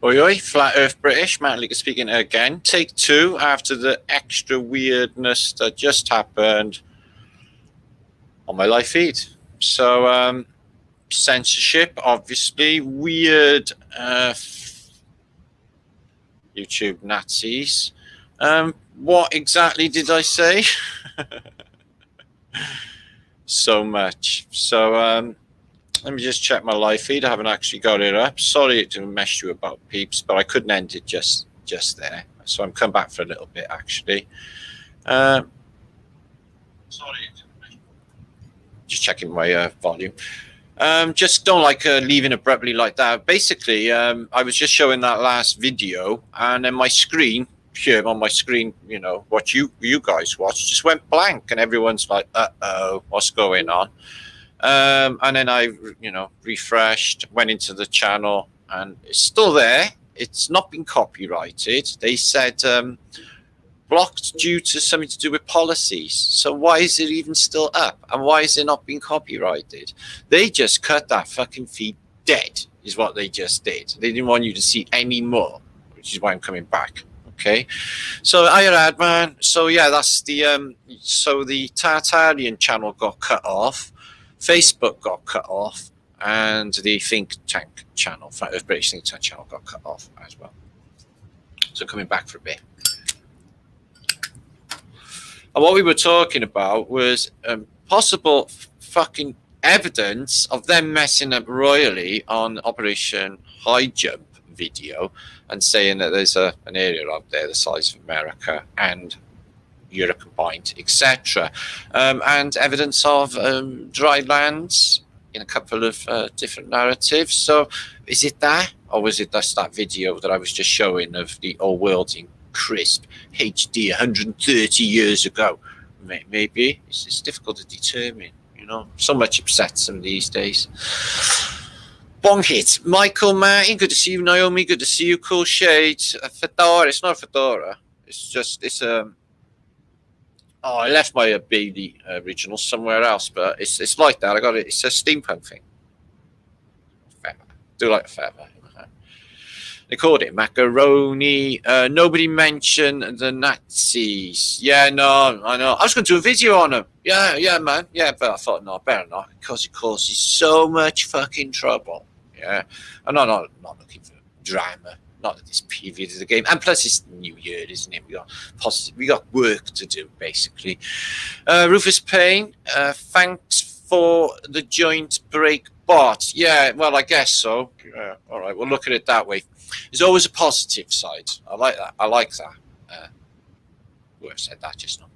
Oi, oi, Flat Earth British, Matt Leaker speaking again. Take two after the extra weirdness that just happened on my live feed. So, censorship, obviously, weird YouTube Nazis. What exactly did I say? So much. So, let me just check my live feed. I haven't actually got it up. Sorry to mess you about, peeps, but I couldn't end it just there. So I'm coming back for a little bit, actually. Sorry. Just checking my volume. Just don't like leaving abruptly like that. Basically, I was just showing that last video, and then my screen, here on my screen, you know, what you guys watched, just went blank, and everyone's like, uh-oh, what's going on? And then I, refreshed, went into the channel, and it's still there. It's not been copyrighted. They said blocked due to something to do with policies. So why is it even still up? And why is it not being copyrighted? They just cut that fucking feed dead, is what they just did. They didn't want you to see any more, which is why I'm coming back. Okay, so Iron man. So yeah, that's the so the Tartarian channel got cut off. Facebook got cut off, and the Think Tank channel, British Think Tank channel, got cut off as well. So coming back for a bit. And what we were talking about was possible fucking evidence of them messing up royally on Operation High Jump video, and saying that there's an area out there the size of America and Europe combined, etc., and evidence of dry lands in a couple of different narratives. So is it that, or was it just that video that I was just showing of the old world in crisp HD 130 years ago? Maybe it's difficult to determine, so much upsets them these days. Bong hit. Michael Martin, good to see you. Naomi, good to see you. Cool shades. A fedora. It's not a fedora. It's Oh, I left my Bailey original somewhere else, but it's like that. I got it. It's a steampunk thing. Feather. Do like a feather. They called it macaroni. Nobody mentioned the Nazis. Yeah, no, I know. I was going to do a video on them. Yeah, man. Yeah, but I thought, no, better not, because it causes so much fucking trouble. Yeah, I'm not looking for drama. Not at this period of the game, and plus it's the new year, isn't it? We got work to do, basically. Rufus Payne, thanks for the joint break bot. Yeah, well, I guess so. All right, we'll look at it that way. There's always a positive side. I like that. Whoever said that just now.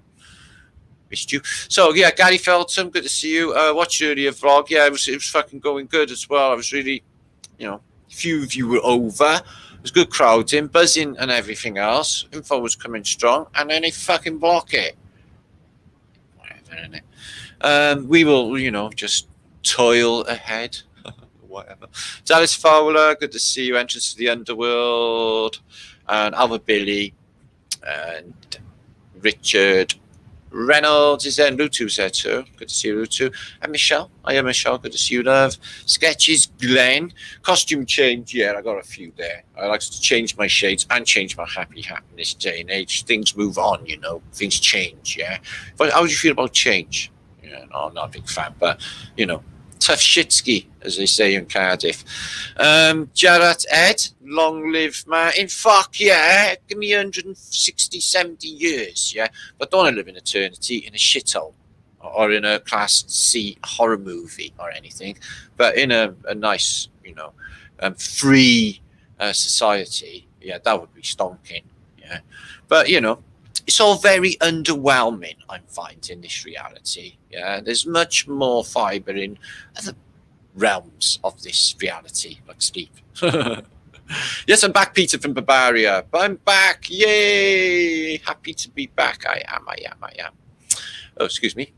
Missed you. So yeah, Gary Felton, good to see you. Watched your earlier vlog. Yeah, it was fucking going good as well. I was really, few of you were over. It was good crowding, buzzing and everything else. Info was coming strong, and then they fucking block it. Whatever, innit? We will, just toil ahead. Whatever. Dallas Fowler, good to see you. Entrance to the Underworld. And Albert Billy. And Richard Reynolds is there. Rutu's there too. Good to see you, Rutu. And Michelle. I am Michelle. Good to see you, love. Sketches, Glenn. Costume change. Yeah, I got a few there. I like to change my shades and change my happy hat in this day and age. Things move on, Things change, yeah. But how would you feel about change? Yeah, no, I'm not a big fan, but, tough shitski, as they say in Cardiff. Jarrett Ed, long live Martin. Fuck yeah, give me 160, 70 years, yeah. But don't want to live in eternity in a shithole or in a Class C horror movie or anything, but in a nice, free society. Yeah, that would be stonking, yeah. But, it's all very underwhelming, I'm finding, this reality. Yeah, there's much more fibre in other realms of this reality, like sleep. Yes, I'm back, Peter from Barbaria. I'm back, yay! Happy to be back. I am. Oh, excuse me.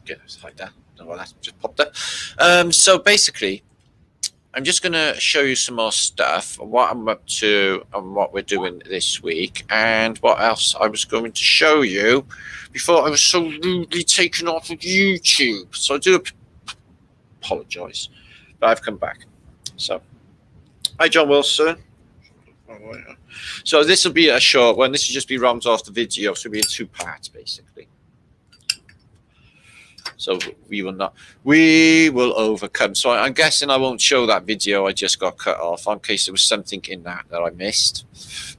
Get like that. Don't know why that just popped up. So basically, I'm just going to show you some more stuff, what I'm up to and what we're doing this week, and what else I was going to show you before I was so rudely taken off of YouTube. So I do apologise, but I've come back. So, hi, John Wilson. So this will be a short one. This will just be rounds off the video. So it'll be in 2 parts, basically. So we will overcome. So I'm guessing I won't show that video I just got cut off in case there was something in that I missed.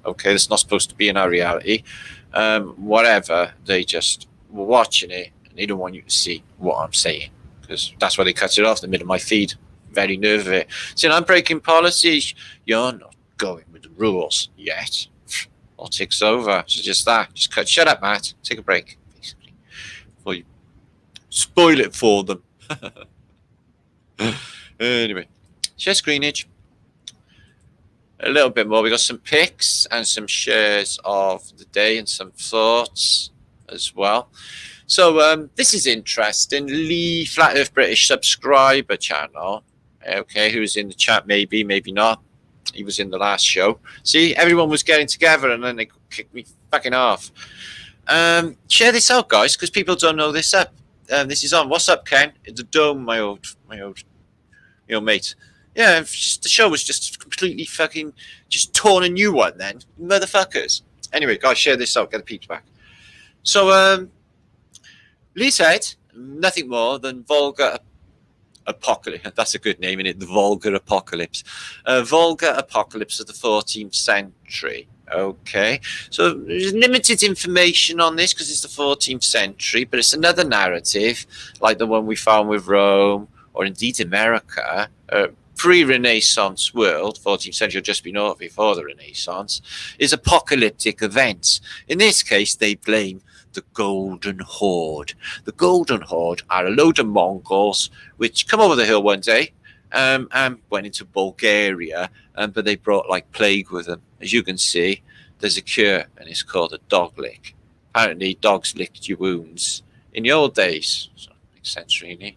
Okay, that's not supposed to be in our reality. Whatever, they just were watching it and they don't want you to see what I'm saying, because that's why they cut it off in the middle of my feed. Very nervous. Saying I'm breaking policies. You're not going with the rules yet. All ticks over. So just that. Just cut. Shut up, Matt. Take a break, basically. Before you spoil it for them. Anyway, share screenage. A little bit more. We got some pics and some shares of the day and some thoughts as well. So this is interesting. Lee Flat Earth British subscriber channel. Okay, who's in the chat? Maybe, maybe not. He was in the last show. See, everyone was getting together and then they kicked me fucking off. Share this out, guys, because people don't know this up. This is on. What's up, Ken? It's a dome, my old mate. Yeah, the show was just completely fucking just torn a new one then. Motherfuckers. Anyway, guys, share this out. Get the peeps back. So, Lee said nothing more than vulgar apocalypse. That's a good name, isn't it? The vulgar apocalypse. Vulgar apocalypse of the 14th century. Okay. So there's limited information on this because it's the 14th century, but it's another narrative like the one we found with Rome or indeed America. Pre-Renaissance world, 14th century, just before the Renaissance, is apocalyptic events. In this case, they blame the Golden Horde. The Golden Horde are a load of Mongols which come over the hill one day and went into Bulgaria, but they brought like plague with them. As you can see, there's a cure and it's called a dog lick. Apparently dogs licked your wounds in the old days. So it makes sense, really.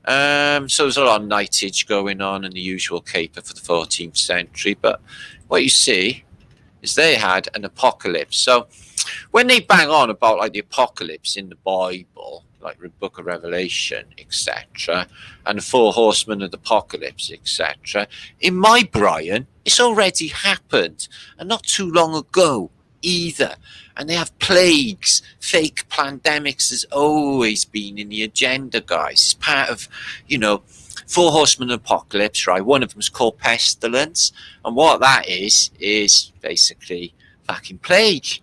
So there's a lot of knightage going on and the usual caper for the 14th century, but what you see is they had an apocalypse. So when they bang on about like the apocalypse in the Bible, like the book of Revelation, etc., and the 4 horsemen of the apocalypse, etc., in my Brian, it's already happened, and not too long ago either. And they have plagues, fake pandemics has always been in the agenda, guys. It's part of, 4 horsemen of apocalypse, right? One of them is called pestilence, and what that is basically fucking plague.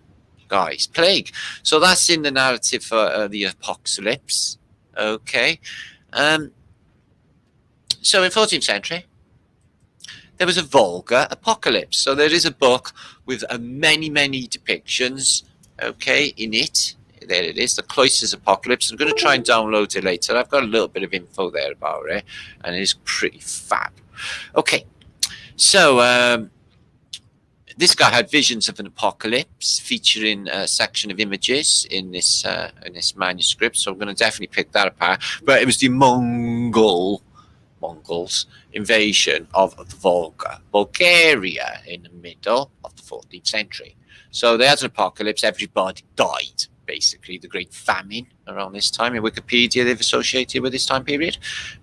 Guys, plague. So that's in the narrative for the apocalypse. Okay. So in 14th century, there was a vulgar apocalypse. So there is a book with many, many depictions, okay, in it. There it is, the Cloisters Apocalypse. I'm going to try and download it later. I've got a little bit of info there about it, and it is pretty fab. Okay, so this guy had visions of an apocalypse featuring a section of images in this manuscript, so I'm going to definitely pick that apart. But it was the Mongols invasion of the Bulgaria in the middle of the 14th century. So they had an apocalypse, everybody died, basically, the Great Famine around this time. In Wikipedia, they've associated with this time period.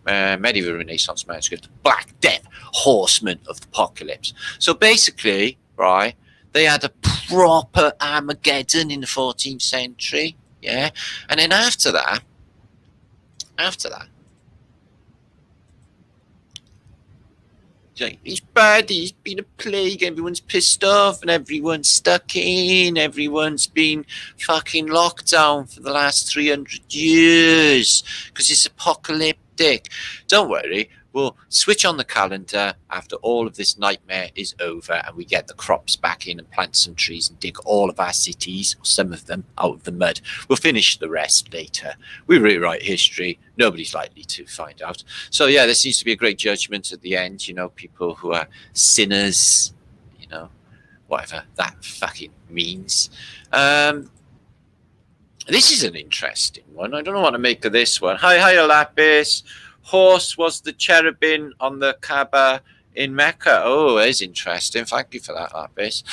Medieval Renaissance manuscript, the Black Death, Horsemen of the Apocalypse. So basically, right, they had a proper Armageddon in the 14th century, yeah? And then after that, it's bad, it's been a plague, everyone's pissed off and everyone's stuck in, everyone's been fucking locked down for the last 300 years because it's apocalyptic. Don't worry, we'll switch on the calendar after all of this nightmare is over and we get the crops back in and plant some trees and dig all of our cities, or some of them, out of the mud. We'll finish the rest later. We rewrite history. Nobody's likely to find out. So yeah, there seems to be a great judgment at the end, people who are sinners, whatever that fucking means. This is an interesting one. I don't know what to make of this one. Hi, Lapis. Horse was the cherubim on the Kaaba in Mecca. Oh, that's interesting. Thank you for that, Lapis.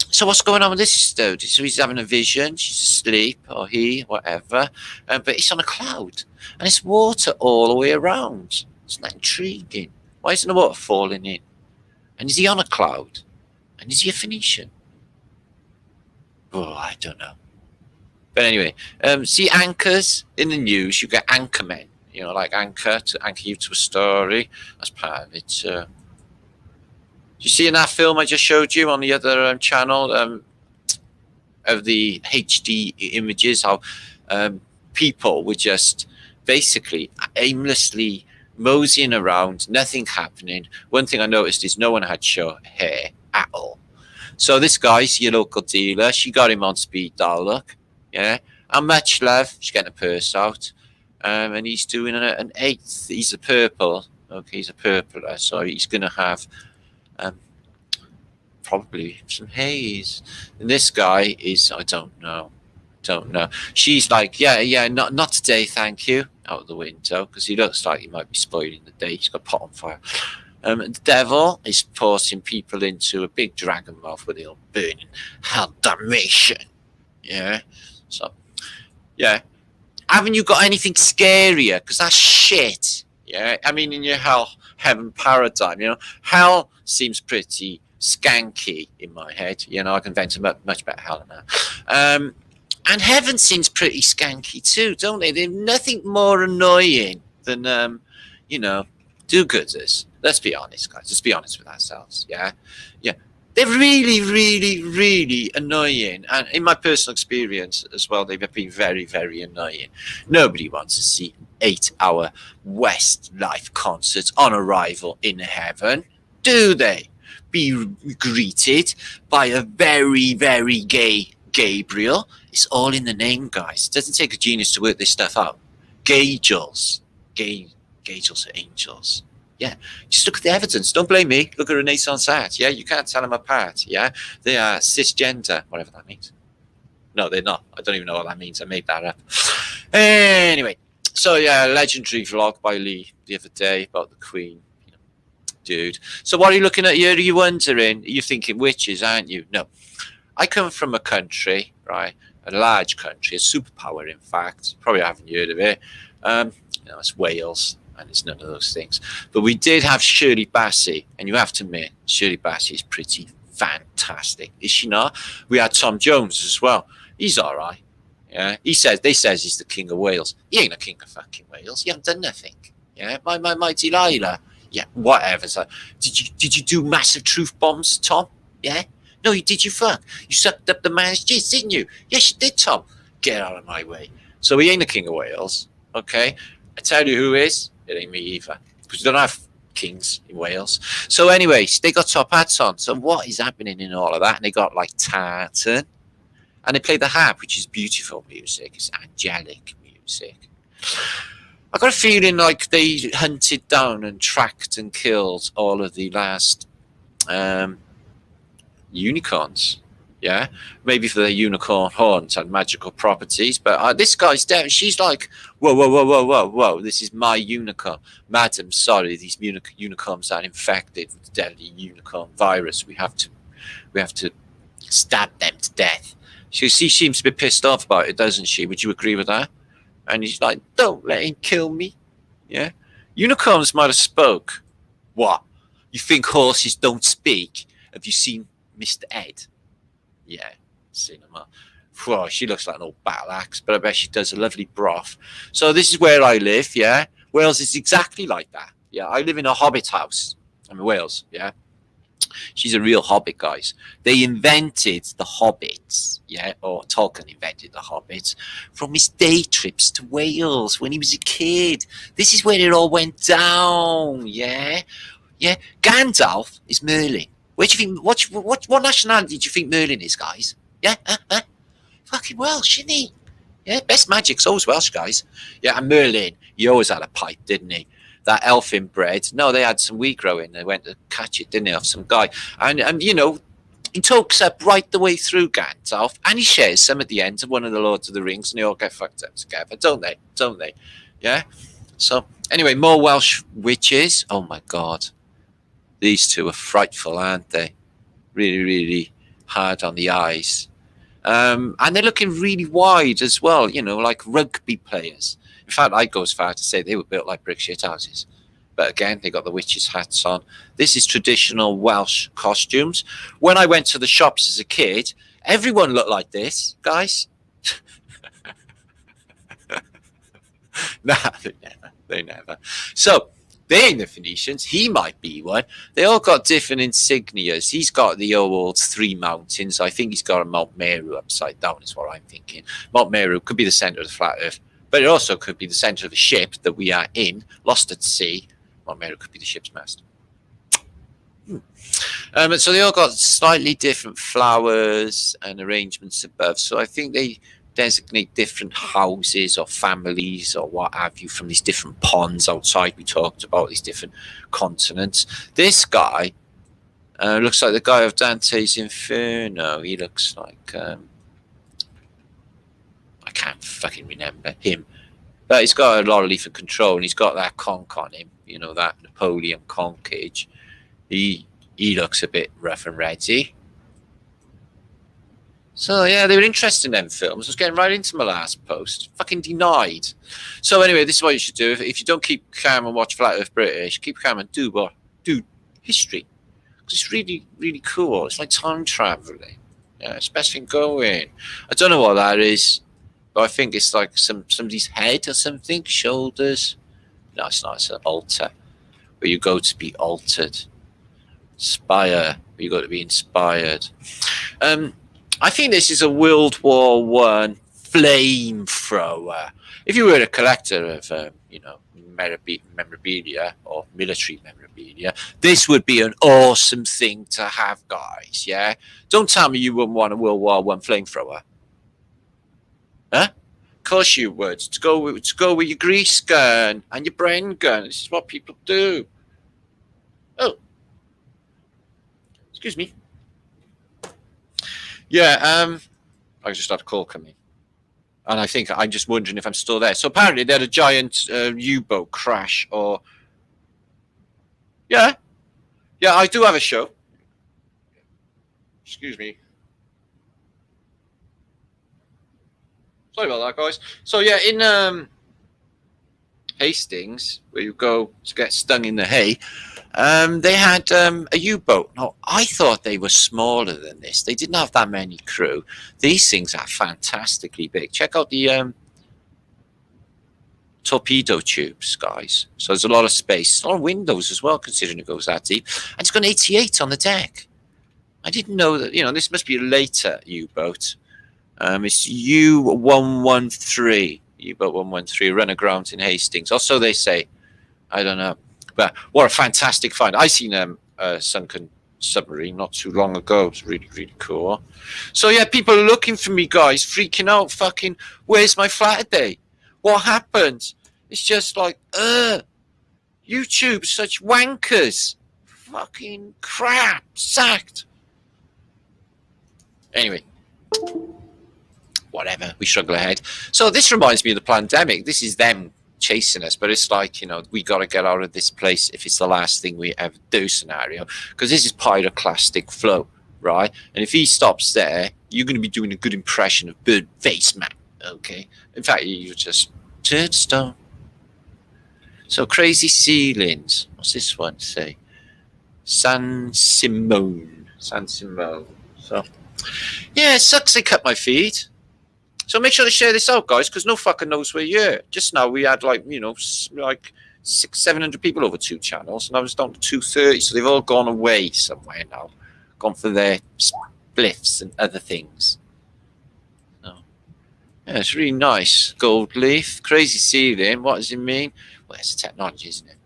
So what's going on with this dude? So he's having a vision. She's asleep, or he, whatever. But it's on a cloud, and it's water all the way around. Isn't that intriguing? Why isn't the water falling in? And is he on a cloud? And is he a Phoenician? Oh, I don't know. But anyway, see anchors in the news. You get anchormen, you know, like anchor to anchor you to a story. That's part of it. Did you see in that film I just showed you on the other channel of the HD images, how people were just basically aimlessly moseying around, nothing happening. One thing I noticed is no one had short hair at all. So this guy's your local dealer. She got him on speed dial, look. Yeah. And much love. She's getting a purse out. And he's doing an 8th. He's a purple. Okay, he's a purpler. So he's going to have probably some haze. And this guy is, I don't know. She's like, yeah, not today, thank you, out the window, because he looks like he might be spoiling the day. He's got pot on fire. The devil is forcing people into a big dragon mouth with the old burning hell damnation. Yeah. So, yeah. Haven't you got anything scarier? Because that's shit. Yeah. I mean, in your heaven paradigm, you know, hell seems pretty skanky in my head. You know, I can invent a much better hell than that. And heaven seems pretty skanky too, don't they? They're nothing more annoying than, you know, do-gooders. Let's be honest, guys. Let's be honest with ourselves. Yeah. They're really, really, really annoying. And in my personal experience as well, they've been very, very annoying. Nobody wants to see an 8-hour Westlife concert on arrival in heaven, do they? Be greeted by a very, very gay Gabriel. It's all in the name, guys. It doesn't take a genius to work this stuff out. Gagels. Gagels are angels. Yeah. Just look at the evidence. Don't blame me. Look at Renaissance art. Yeah. You can't tell them apart. Yeah. They are cisgender, whatever that means. No, they're not. I don't even know what that means. I made that up. Anyway. So, yeah, legendary vlog by Lee the other day about the Queen. You know, dude. So, what are you looking at here? Are you wondering? You're thinking witches, aren't you? No. I come from a country, right? A large country, a superpower, in fact. Probably haven't heard of it. You know, it's Wales, and it's none of those things. But we did have Shirley Bassey, and you have to admit, Shirley Bassey is pretty fantastic, is she not? We had Tom Jones as well. He's all right. Yeah, they says he's the king of Wales. He ain't the king of fucking Wales. He hasn't done nothing. Yeah, my Delilah. Yeah, whatever. So, did you do massive truth bombs, Tom? Yeah. No, you did. You fuck. You sucked up the man's jizz, didn't you? Yes, you did, Tom. Get out of my way. So he ain't the king of Wales. Okay. I tell you who is. It ain't me either. Because we don't have kings in Wales. So anyway, they got top hats on. So what is happening in all of that? And they got like tartan. And they play the harp, which is beautiful music. It's angelic music. I got a feeling like they hunted down and tracked and killed all of the last unicorns. Yeah, maybe for their unicorn horns had magical properties, but this guy's down. She's like, whoa, this is my unicorn, madam. Sorry, these unicorns are infected with the deadly unicorn virus. We have to stab them to death. She seems to be pissed off about it, doesn't she? Would you agree with that? And he's like, don't let him kill me. Yeah, unicorns might have spoke. What? You think horses don't speak? Have you seen Mr. Ed? Yeah, cinema. Whoa, she looks like an old battle axe, but I bet she does a lovely broth. So this is where I live, yeah? Wales is exactly like that. Yeah, I live in a hobbit house. I'm in Wales, yeah? She's a real hobbit, guys. They invented the hobbits, yeah? Or Tolkien invented the hobbits from his day trips to Wales when he was a kid. This is where it all went down, yeah? Yeah, Gandalf is Merlin. Where do you think? What nationality do you think Merlin is, guys? Yeah, fucking Welsh, isn't he? Yeah, best magic's always Welsh, guys. Yeah, and Merlin, he always had a pipe, didn't he? That elfin bread. No, they had some wheat growing. They went to catch it, didn't they, off some guy? And you know, he talks up right the way through Gandalf, and he shares some at the end of one of the Lords of the Rings, and they all get fucked up together, don't they? Don't they? Yeah. So anyway, more Welsh witches. Oh my God. These two are frightful, aren't they? Really, really hard on the eyes. And they're looking really wide as well, you know, like rugby players. In fact, I'd go as far to say they were built like brick shit houses. But again, they got the witches' hats on. This is traditional Welsh costumes. When I went to the shops as a kid, everyone looked like this, guys. Nah, they never. So they ain't the Phoenicians. He might be one. They all got different insignias. He's got the old three mountains. I think he's got a Mount Meru upside down, is what I'm thinking. Mount Meru could be the center of the flat Earth, but it also could be the center of the ship that we are in, lost at sea. Mount Meru could be the ship's mast. So they all got slightly different flowers and arrangements above. So I think they designate different houses or families or what have you from these different ponds outside. We talked about these different continents. This guy looks like the guy of Dante's Inferno. He looks like I can't fucking remember him, but he's got a lot of leaf of control and he's got that conch on him, you know, that Napoleon concage. He looks a bit rough and ready. So, yeah, they were interested in them films. I was getting right into my last post. Fucking denied. So, anyway, this is what you should do. If you don't keep calm and watch Flat Earth British, keep calm and do history. Because it's really, really cool. It's like time traveling. Yeah, it's the best thing going. I don't know what that is, but I think it's like somebody's head or something, shoulders. No, it's not. It's an altar where you go to be altered. Inspire, where you go to be inspired. I think this is a World War I flamethrower. If you were a collector of, memorabilia or military memorabilia, this would be an awesome thing to have, guys. Yeah, don't tell me you wouldn't want a World War I flamethrower. Huh? Of course you would. To go with your grease gun and your Bren gun. This is what people do. Oh, excuse me. Yeah, I just had a call coming. And I think I'm just wondering if I'm still there. So apparently they had a giant U-boat crash or... Yeah, I do have a show. Excuse me. Sorry about that, guys. So yeah, in Hastings, where you go to get stung in the hay, they had a U-boat. Now, I thought they were smaller than this. They didn't have that many crew. These things are fantastically big. Check out the torpedo tubes, guys. So there's a lot of space. A lot of windows as well, considering it goes that deep. And it's got an 88 on the deck. I didn't know that, this must be a later U-boat. It's U-113. U-boat 113, run aground in Hastings. Also, they say, I don't know. But what a fantastic find. I seen a sunken submarine not too long ago. It was really, really cool. So, yeah, people are looking for me, guys, freaking out. Fucking, where's my Flatterday? What happened? It's just like, YouTube, such wankers. Fucking crap. Sacked. Anyway. Whatever. We struggle ahead. So, this reminds me of the pandemic. This is them chasing us, but it's like, we got to get out of this place if it's the last thing we ever do scenario, because this is pyroclastic flow, right? And if he stops there, you're going to be doing a good impression of Byrd face, man. Okay, in fact, you just turned stone. So crazy ceilings. What's this one say? San Simone. So yeah, it sucks they cut my feed. So make sure to share this out, guys, because no fucker knows we're here. Just now we had like 600-700 people over 2 channels, and I was down to 230. So they've all gone away somewhere now, gone for their spliffs and other things. So, yeah, it's really nice. Gold leaf, crazy ceiling. What does it mean? Well, it's technology, isn't it?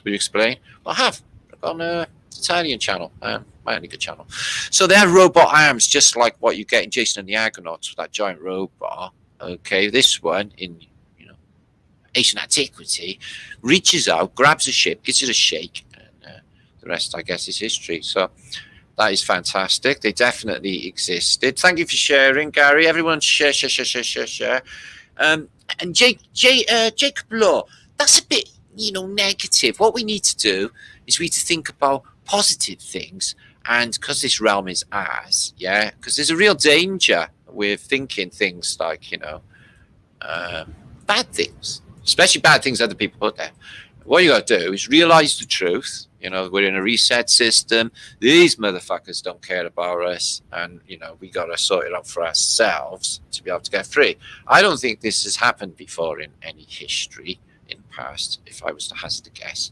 Will you explain? Well, I have. I've got an Italian channel. My only good channel. So they have robot arms, just like what you get in Jason and the Argonauts with that giant robot. Okay, this one in ancient antiquity reaches out, grabs a ship, gives it a shake, and the rest, I guess, is history. So that is fantastic. They definitely existed. Thank you for sharing, Gary. Everyone, share. And Jacob Law, that's a bit negative. What we need to do is we need to think about positive things. And because this realm is ours, yeah, because there's a real danger with thinking things like, bad things, especially bad things other people put there. what you got to do is realize the truth. You know, we're in a reset system. These motherfuckers don't care about us. And, you know, we got to sort it out for ourselves to be able to get free. I don't think this has happened before in any history in the past, if I was to hazard a guess.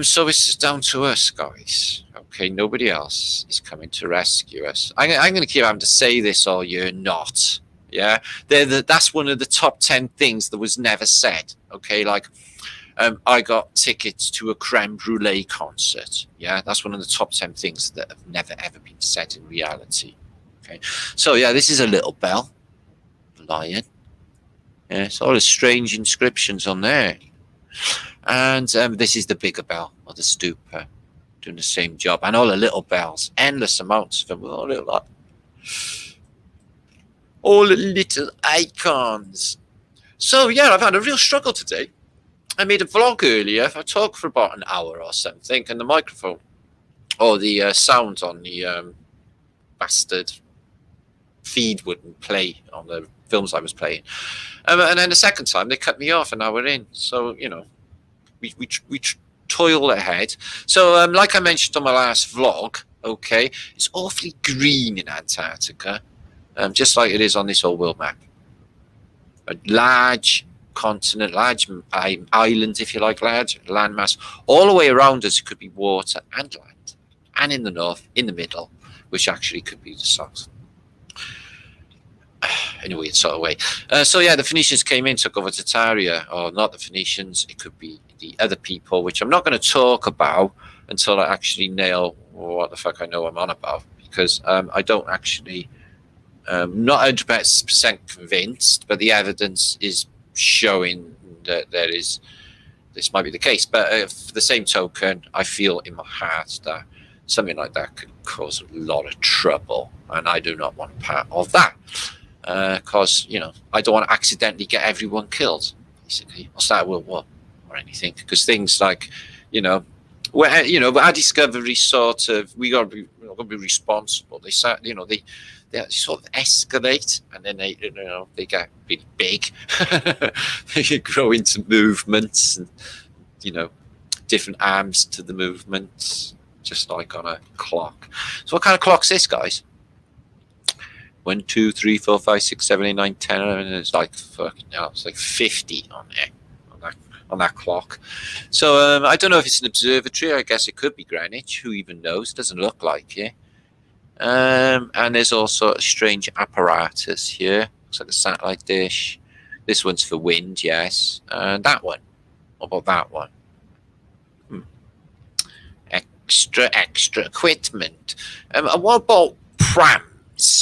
So it's down to us, guys. Okay, nobody else is coming to rescue us. I'm going to keep having to say this all year, not. Yeah, that's one of the top 10 things that was never said. Okay, like I got tickets to a creme brulee concert. Yeah, that's one of the top 10 things that have never ever been said in reality. Okay, so yeah, this is a little bell, lion. Yeah, it's all the strange inscriptions on there. And this is the bigger bell, or the stupa, doing the same job. And all the little bells, endless amounts of them, all the little icons. So yeah, I've had a real struggle today. I made a vlog earlier. I talked for about an hour or something, and the microphone, or the sound on the bastard feed wouldn't play on the films I was playing. And then the second time, they cut me off an hour in. So, you know, we toil ahead. So, like I mentioned on my last vlog, okay, it's awfully green in Antarctica, just like it is on this old world map. A large continent, large island, if you like, large landmass. All the way around us, it could be water and land. And in the north, in the middle, which actually could be the south. In a weird sort of way. So yeah, the Phoenicians came in, took over Tartaria, or not the Phoenicians, it could be the other people, which I'm not going to talk about until I actually nail what the fuck I know I'm on about, because I don't actually, not 100% convinced, but the evidence is showing that this might be the case. But for the same token, I feel in my heart that something like that could cause a lot of trouble, and I do not want part of that. Because, you know, I don't want to accidentally get everyone killed, basically, or start a world war or anything. Because things like, you know, where, you know, our discovery sort of, we got to be responsible. They start, you know, they sort of escalate, and then they, you know, they get really big. They grow into movements, and, you know, different arms to the movements, just like on a clock. So what kind of clock's this, guys? 1, 2, 3, 4, 5, 6, 7, 8, 9, 10, 11. It's like fucking hell. It's like 50 on there, on that clock. So I don't know if it's an observatory. I guess it could be Greenwich. Who even knows? Doesn't look like it. And there's also a strange apparatus here. Looks like a satellite dish. This one's for wind, yes. And that one. What about that one? Extra equipment. And what about prams?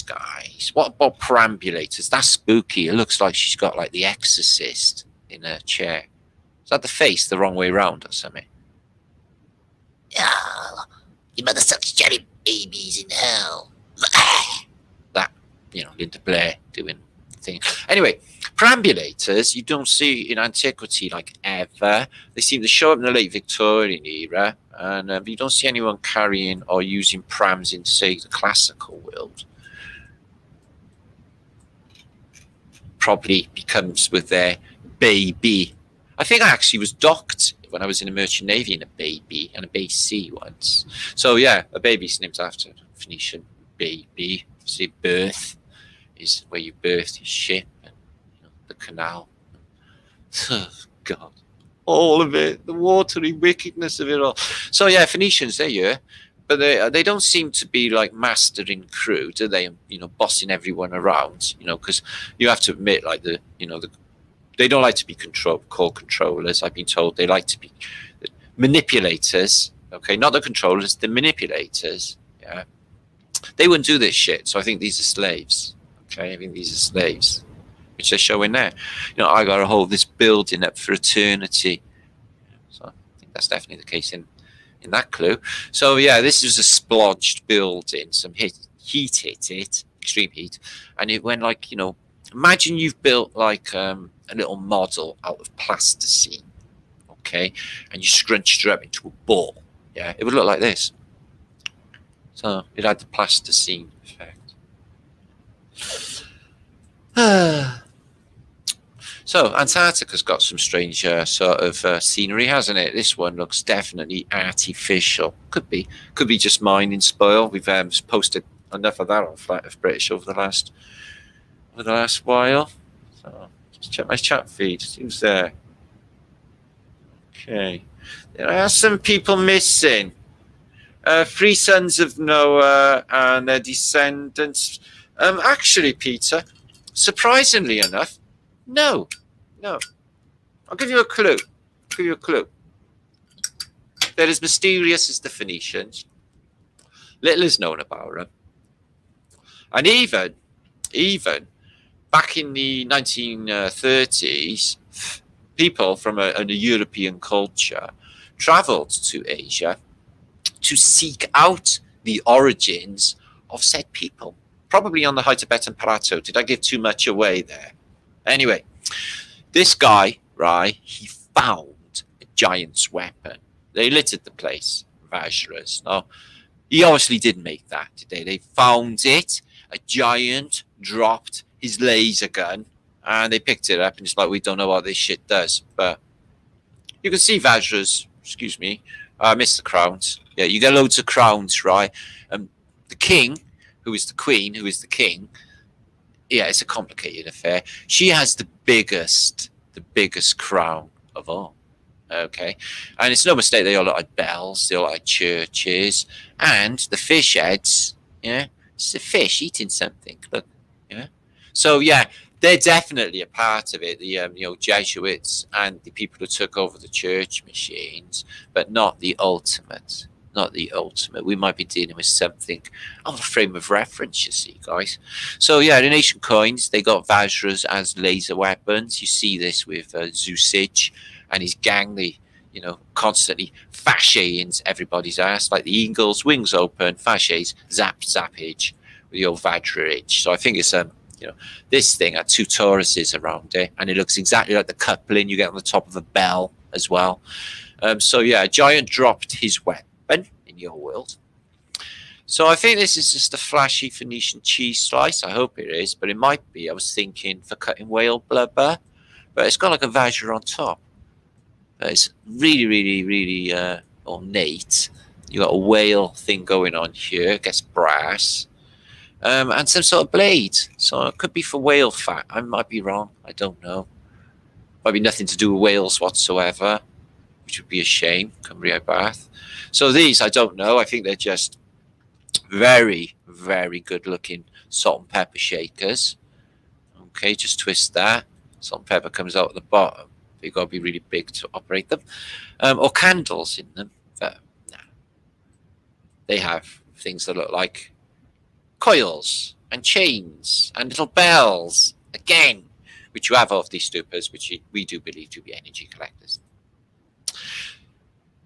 Guys, what about perambulators? That's spooky. It looks like she's got like the Exorcist in her chair. Is that the face the wrong way around or something? Oh, your mother sucks jelly babies in hell. That, you know, Linda Blair doing the thing. Anyway, perambulators you don't see in antiquity like ever. They seem to show up in the late Victorian era, and you don't see anyone carrying or using prams in, say, the classical world. Probably becomes with their baby. I think I actually was docked when I was in the Merchant Navy in a baby and a BC once. So yeah, a baby's named after Phoenician baby. See, birth is where you birth your ship, and, you know, the canal. Oh God, all of it, the watery wickedness of it all. So yeah, Phoenicians, they're here. But they don't seem to be like mastering crew, do they? You know, bossing everyone around. You know, because you have to admit, like they don't like to be called controllers. I've been told they like to be manipulators. Okay, not the controllers, the manipulators. Yeah, they wouldn't do this shit. So I think these are slaves. Okay, I think these are slaves, which they're showing there. You know, I got to hold this building up for eternity. So I think that's definitely the case in that clue. So yeah, this is a splodged building. Some heat hit it, extreme heat, and it went like, you know, imagine you've built like a little model out of plasticine, okay, and you scrunched her up into a ball. Yeah, it would look like this. So it had the plasticine effect. So Antarctica's got some strange sort of scenery, hasn't it? This one looks definitely artificial. Could be just mining spoil. We've posted enough of that on Flat of British over the last while. So just check my chat feed. Seems there. Okay, there are some people missing. 3 sons of Noah and their descendants. Actually, Peter, surprisingly enough, no. I'll give you a clue. They're as mysterious as the Phoenicians. Little is known about them. And even back in the 1930s, people from a European culture traveled to Asia to seek out the origins of said people, probably on the high Tibetan Plateau. Did I give too much away there? Anyway, this guy, right, he found a giant's weapon. They littered the place, Vajras. Now, he obviously didn't make that today. They found it. A giant dropped his laser gun, and they picked it up, and it's like, we don't know what this shit does. But you can see Vajras, excuse me, I missed the crowns. Yeah, you get loads of crowns, right? The king, who is the queen, who is the king, yeah, it's a complicated affair. She has the biggest crown of all. Okay, and it's no mistake, they all look like bells, they all look like churches, and the fish heads, yeah, it's a fish eating something, look, yeah. So yeah, they're definitely a part of it, the Jesuits and the people who took over the church machines, but not the ultimate. We might be dealing with something of a frame of reference, you see, guys. So yeah, in ancient coins, they got Vajras as laser weapons. You see this with Zusich and his gang. They, constantly fasciating into everybody's ass, like the eagle's wings open, fasciates, zappage with the old Vajra. So I think it's this thing had 2 Tauruses around it, and it looks exactly like the coupling you get on the top of a bell as well. So yeah, a giant dropped his weapon in your world. So I think this is just a flashy Phoenician cheese slice. I hope it is, but it might be. I was thinking for cutting whale blubber, but it's got like a Vajra on top. But it's really ornate. You got a whale thing going on here. I guess brass. And some sort of blade. So it could be for whale fat. I might be wrong. I don't know. Might be nothing to do with whales whatsoever, which would be a shame. Cumbria Bath. So these, I don't know. I think they're just very good looking salt and pepper shakers. Okay, just twist that. Salt and pepper comes out at the bottom. You've got to be really big to operate them. Or candles in them. But nah. They have things that look like coils and chains and little bells, again, which you have off these stupas, which we do believe to be energy collectors.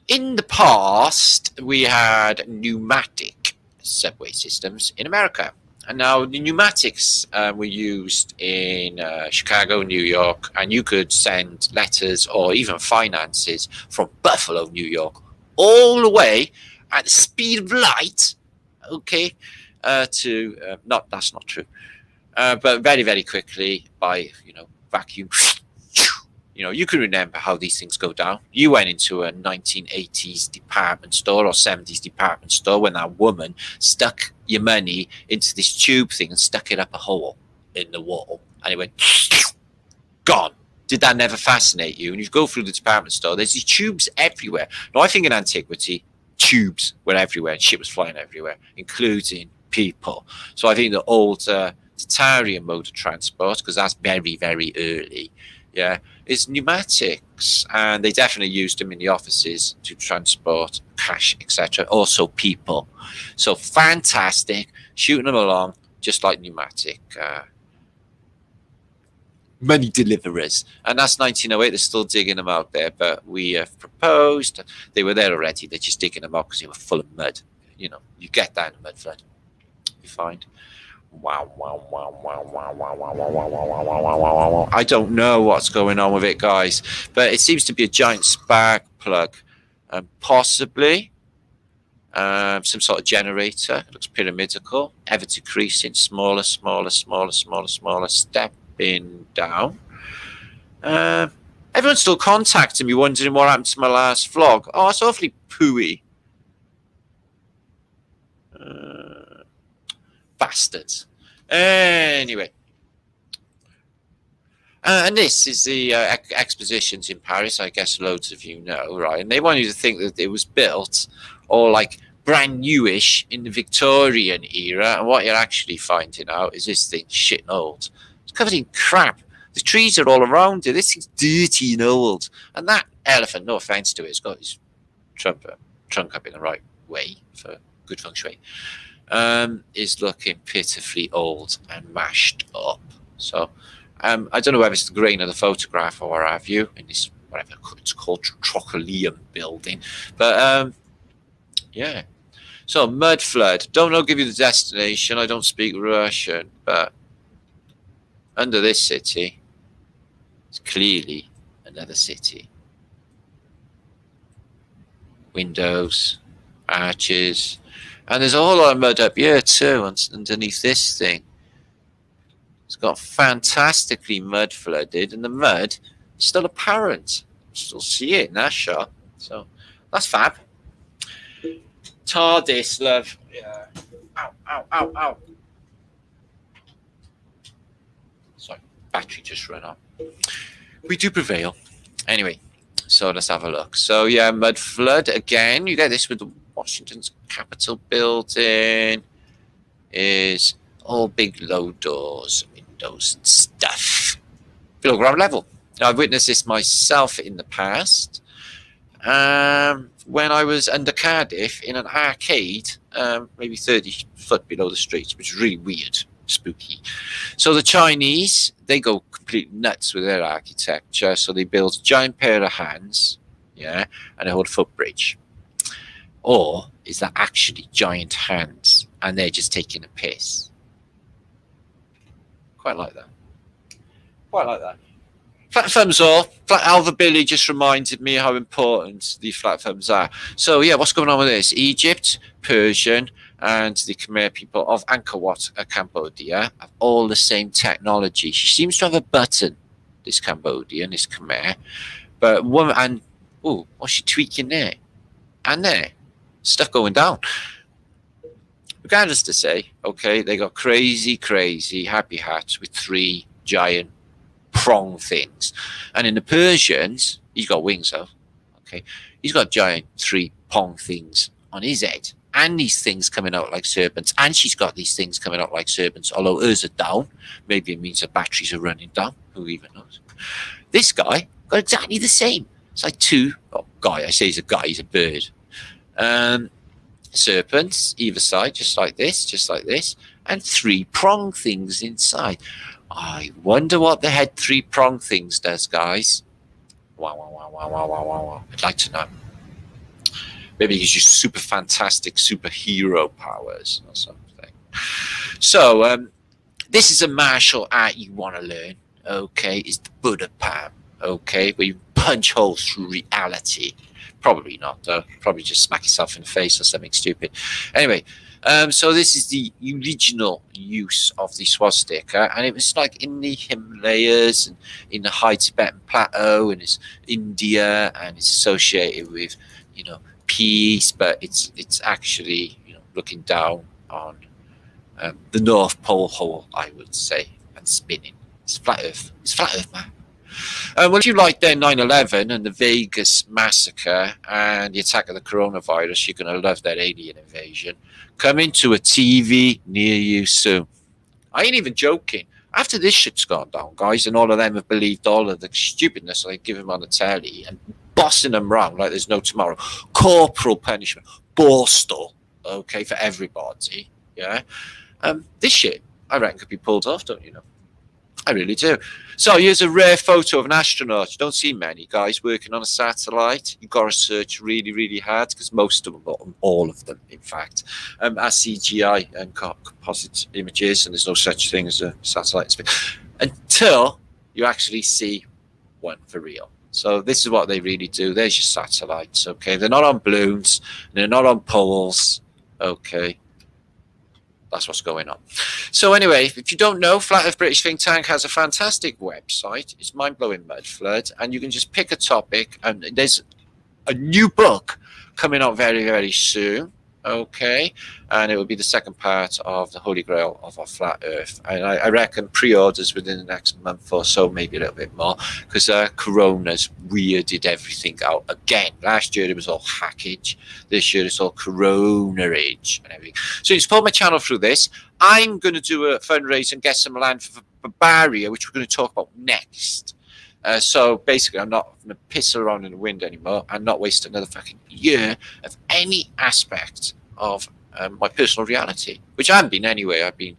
In the past, we had pneumatic subway systems in America. And now the pneumatics were used in Chicago, New York, and you could send letters or even finances from Buffalo, New York, all the way at the speed of light, okay, to that's not true, but very quickly by vacuum. You can remember how these things go down. You went into a 1980s department store or 70s department store when that woman stuck your money into this tube thing and stuck it up a hole in the wall, and it went gone. Did that never fascinate you? And you go through the department store, there's these tubes everywhere. Now I think in antiquity, tubes were everywhere and shit was flying everywhere, including people. So I think the old Tatarian mode of transport, because that's very early, yeah, is pneumatics, and they definitely used them in the offices to transport cash, etc. Also people. So fantastic, shooting them along just like pneumatic money deliverers. And that's 1908. They're still digging them out there, but we have proposed. They were there already. They're just digging them out because they were full of mud. You get that in a mud flood, you find. Wow. I don't know what's going on with it, guys, but it seems to be a giant spark plug, possibly some sort of generator. It looks pyramidical, ever decreasing, smaller, stepping down. Everyone's still contacting me, wondering what happened to my last vlog. Oh, it's awfully pooey. Bastards. Anyway. And this is the expositions in Paris, I guess loads of you know, right? And they want you to think that it was built all like brand newish in the Victorian era. And what you're actually finding out is this thing's shit and old. It's covered in crap. The trees are all around it. This thing's dirty and old. And that elephant, no offense to it, it's got his trunk up in the right way for good feng shui, is looking pitifully old and mashed up. So I don't know whether it's the grain of the photograph or what have you in this, whatever it's called, trochleum building. But yeah. So mud flood. Don't know, give you the destination. I don't speak Russian, but under this city, it's clearly another city. Windows, arches, and there's a whole lot of mud up here too, underneath this thing. It's got fantastically mud flooded, and the mud is still apparent. Still see it in that shot. So that's fab. TARDIS, love. Yeah. Ow, ow, ow, ow. Sorry, battery just ran out. We do prevail. Anyway, so let's have a look. So yeah, mud flood again. You get this with the Washington's Capitol building. Is all big low doors, windows and stuff. Below ground level. Now, I've witnessed this myself in the past. When I was under Cardiff in an arcade, maybe 30 foot below the streets, which is really weird, spooky. So the Chinese, they go completely nuts with their architecture. So they build a giant pair of hands, yeah, and they hold a footbridge. Or is that actually giant hands and they're just taking a piss? Quite like that. Quite like that. Flat thumbs all. Flat Alva Billy just reminded me how important the flat thumbs are. So yeah, what's going on with this? Egypt, Persian, and the Khmer people of Angkor Wat, Cambodia, have all the same technology. She seems to have a button, this Cambodian, this Khmer, but woman, and oh, what's she tweaking there? And there, stuff going down. Regardless to say, okay, they got crazy happy hats with 3 giant prong things, and in the Persians, he's got wings though. Okay, he's got giant 3 prong things on his head, and these things coming out like serpents, and she's got these things coming out like serpents. Although hers are down, maybe it means the batteries are running down. Who even knows? This guy got exactly the same. It's like 2. Oh, guy, I say he's a guy. He's a bird. Serpents either side, just like this, and 3 prong things inside. I wonder what the head 3 prong things does, guys. Wow. I'd like to know. Maybe he's just super fantastic superhero powers or something. So, this is a martial art you want to learn, okay? It's the Buddha palm, okay? Where you punch holes through reality. Probably not, though. Probably just smack yourself in the face or something stupid. Anyway, so this is the original use of the swastika, and it was like in the Himalayas and in the high Tibetan plateau, and it's India, and it's associated with, you know, peace, but it's actually, you know, looking down on the North Pole hole, I would say, and spinning. It's flat Earth. It's flat Earth, man. Well, if you like then 9/11 and the Vegas massacre and the attack of the coronavirus, you're going to love that alien invasion. Coming to a TV near you soon. I ain't even joking. After this shit's gone down, guys, and all of them have believed all of the stupidness they give them on the telly and bossing them around like there's no tomorrow. Corporal punishment, borstal, okay, for everybody. Yeah, this shit, I reckon, could be pulled off, don't you know? I really do. So here's a rare photo of an astronaut. You don't see many guys working on a satellite. You've got to search really hard because most of them, all of them, in fact, are CGI and composite images, and there's no such thing as a satellite until you actually see one for real. So this is what they really do. There's your satellites, okay? They're not on balloons. They're not on poles, okay? That's what's going on. So anyway, if you don't know, Flat Earth British Think Tank has a fantastic website. It's Mindblowing Mud Flood, and you can just pick a topic, and there's a new book coming out very, very soon. Okay, and it will be the second part of the Holy Grail of our Flat Earth, and I reckon pre-orders within the next month or so, maybe a little bit more, because Corona's weirded everything out again. Last year it was all hackage, this year it's all Corona-age and everything. So you support my channel through this. I'm going to do a fundraiser and get some land for Barbaria, which we're going to talk about next. So basically, I'm not going to piss around in the wind anymore and not waste another fucking year of any aspect of my personal reality, which I haven't been anyway. I've been,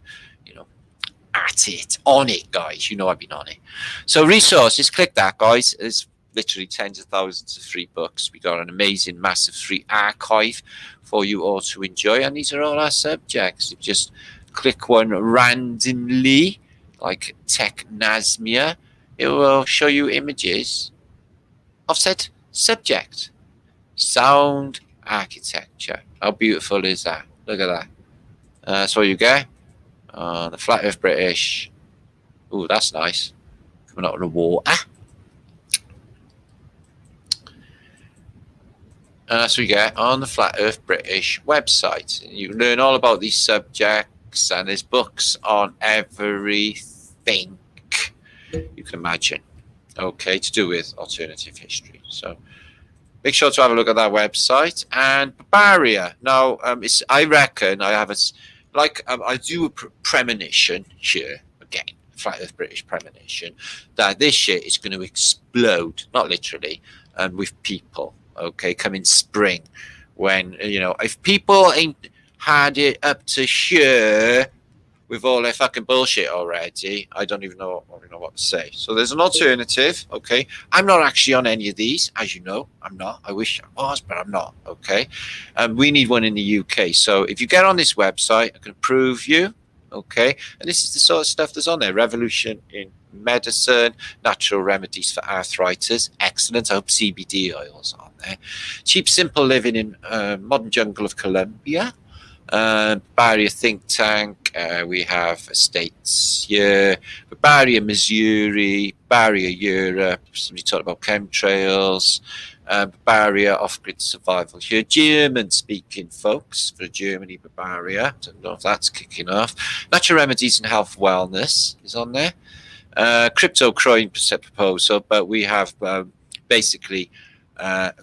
at it, on it, guys. I've been on it. So resources, click that, guys. There's literally tens of thousands of free books. We got an amazing, massive free archive for you all to enjoy, and these are all our subjects. You just click one randomly, like Technasmia. It will show you images of said subject. Sound architecture. How beautiful is that? Look at that. That's what you get. The Flat Earth British. Ooh, that's nice. Coming out of the water. That's what you get on the Flat Earth British website. You can learn all about these subjects, and there's books on everything you can imagine, okay, to do with alternative history. So make sure to have a look at that website. And Barbaria. Now, I reckon I have I do a premonition here again, Flat Earth British premonition, that this shit is going to explode, not literally, with people. Okay, coming spring, when if people ain't had it up to here with all their fucking bullshit already, I don't even know what to say. So there's an alternative, okay? I'm not actually on any of these, as you know. I'm not. I wish I was, but I'm not, okay? We need one in the UK. So if you get on this website, I can prove you, okay? And this is the sort of stuff that's on there. Revolution in medicine, natural remedies for arthritis. Excellent. I hope CBD oils on there. Cheap, simple living in modern jungle of Colombia. Barbaria Think Tank, we have estates here, Barbaria Missouri, Barbaria Europe, somebody talked about chemtrails, Barbaria off-grid survival here, German-speaking folks for Germany, Barbaria, don't know if that's kicking off, natural remedies and health wellness is on there, crypto coin proposal, but we have basically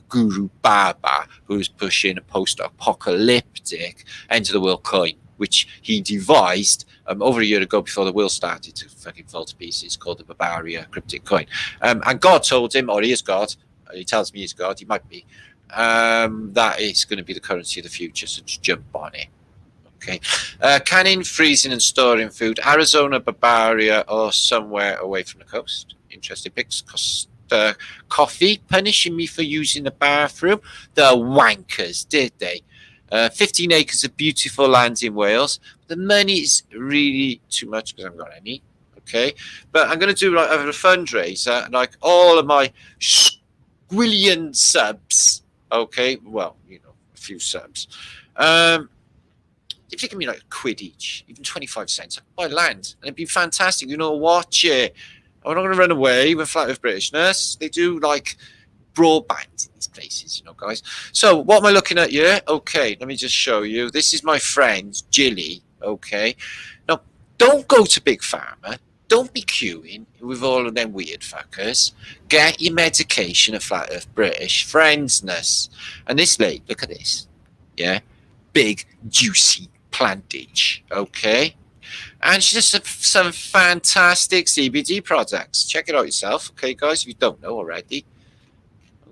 Guru Baba, who's pushing a post-apocalyptic end-of-the-world coin, which he devised over a year ago before the world started to fucking fall to pieces, called the Barbaria cryptic coin. And God told him, or he is God, he tells me he's God, he might be, that it's going to be the currency of the future, so just jump on it. Okay. Canning, freezing and storing food, Arizona, Barbaria, or somewhere away from the coast. Interesting picks. Coffee, punishing me for using the bathroom. The wankers, did they? 15 acres of beautiful land in Wales. The money is really too much because I haven't got any. Okay, but I'm going to do like over a fundraiser, like all of my squillion subs. Okay, well, a few subs. If you give me like a quid each, even 25 cents, I can buy land, and it'd be fantastic. Watch it. I'm not going to run away with Flat Earth Britishness. They do like broadband in these places, guys. So what am I looking at here? Okay, let me just show you. This is my friend Jilly. Okay, now don't go to Big Pharma. Don't be queuing with all of them weird fuckers. Get your medication at Flat Earth British Friendsness. And this lady, look at this. Yeah, big juicy plantage. Okay. And she's just some fantastic CBD products. Check it out yourself, okay, guys, if you don't know already.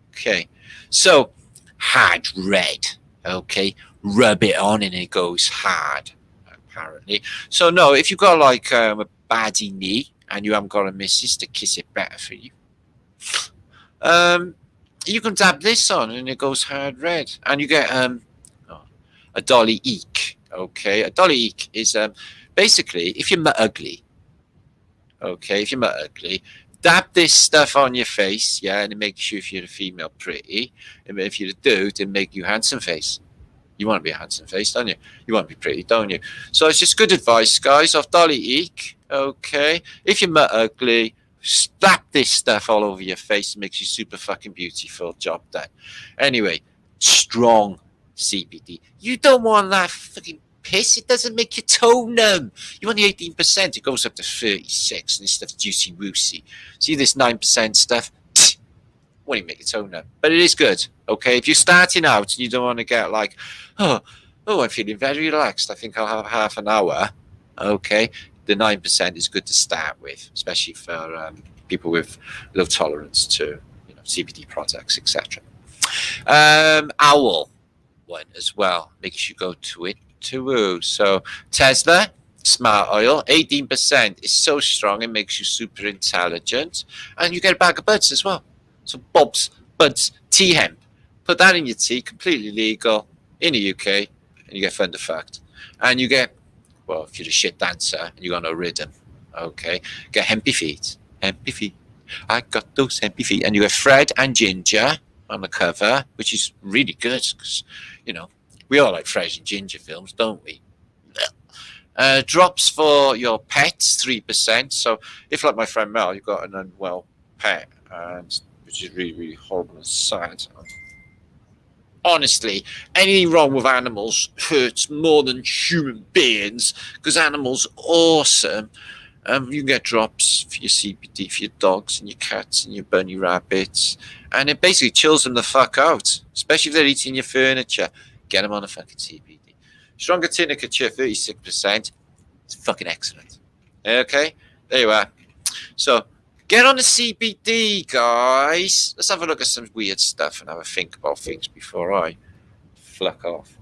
Okay, so hard red, okay, rub it on and it goes hard, apparently. So no, if you've got like a baddie knee and you haven't got a missus to kiss it better for you, you can dab this on and it goes hard red, and you get a dolly eek. Okay, a dolly eek is basically, if you're ugly, okay, dab this stuff on your face, yeah, and it makes you, if you're a female, pretty. And if you're a dude, it make you handsome face. You want to be a handsome face, don't you? You want to be pretty, don't you? So it's just good advice, guys, off Dolly Eek. Okay. If you're ugly, slap this stuff all over your face. It makes you super fucking beautiful. Job done. Anyway, strong CBD. You don't want that fucking piss. It doesn't make your toe numb. You want the 18%. It goes up to 36, and this stuff's juicy woosy. See this 9% stuff? Won't even make your toe numb. But it is good. Okay. If you're starting out and you don't want to get like, oh, I'm feeling very relaxed. I think I'll have half an hour. Okay. The 9% is good to start with, especially for people with low tolerance to CBD products, etc. Owl one as well. Make sure you go to it too. So Tesla smart oil, 18% is so strong it makes you super intelligent, and you get a bag of buds as well. So Bob's Buds tea hemp. Put that in your tea, completely legal in the UK, and you get fun to fact. And you get, well, if you're a shit dancer and you got no rhythm, okay, get hempy feet. Hempy feet. I got those hempy feet. And you get Fred and Ginger on the cover, which is really good because, we all like Fred and Ginger films, don't we? Drops for your pets, 3%. So if, like my friend Mel, you've got an unwell pet, and which is really, really horrible and sad. Honestly, anything wrong with animals hurts more than human beings because animals are awesome. You can get drops for your CBD for your dogs and your cats and your bunny rabbits, and it basically chills them the fuck out, especially if they're eating your furniture. Get them on a fucking CBD. Stronger Tinicachir, 36%. It's fucking excellent. Okay, there you are. So get on the CBD, guys. Let's have a look at some weird stuff and have a think about things before I fluck off.